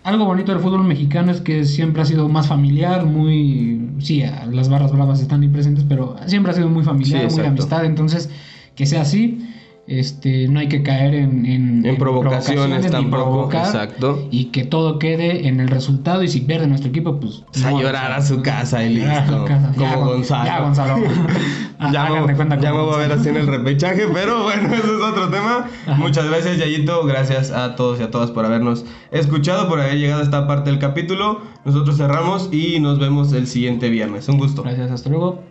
Algo bonito del fútbol mexicano es que siempre ha sido más familiar, sí, las barras bravas están ahí presentes, pero siempre ha sido muy familiar, Sí, muy amistad, entonces que sea así. No hay que caer en provocaciones ni tampoco, provocar, exacto. y que todo quede en el resultado, y si pierde nuestro equipo, pues A llorar a su casa y listo. Como Gonzalo. Ya, Gonzalo. Ya Hagan de cuenta me como voy a ver Gonzalo. así en el repechaje, pero bueno, eso es otro tema. Ajá. Muchas gracias, Yayito. Gracias a todos y a todas por habernos escuchado, por haber llegado a esta parte del capítulo. Nosotros cerramos y nos vemos el siguiente viernes. Un gusto. Gracias, hasta luego.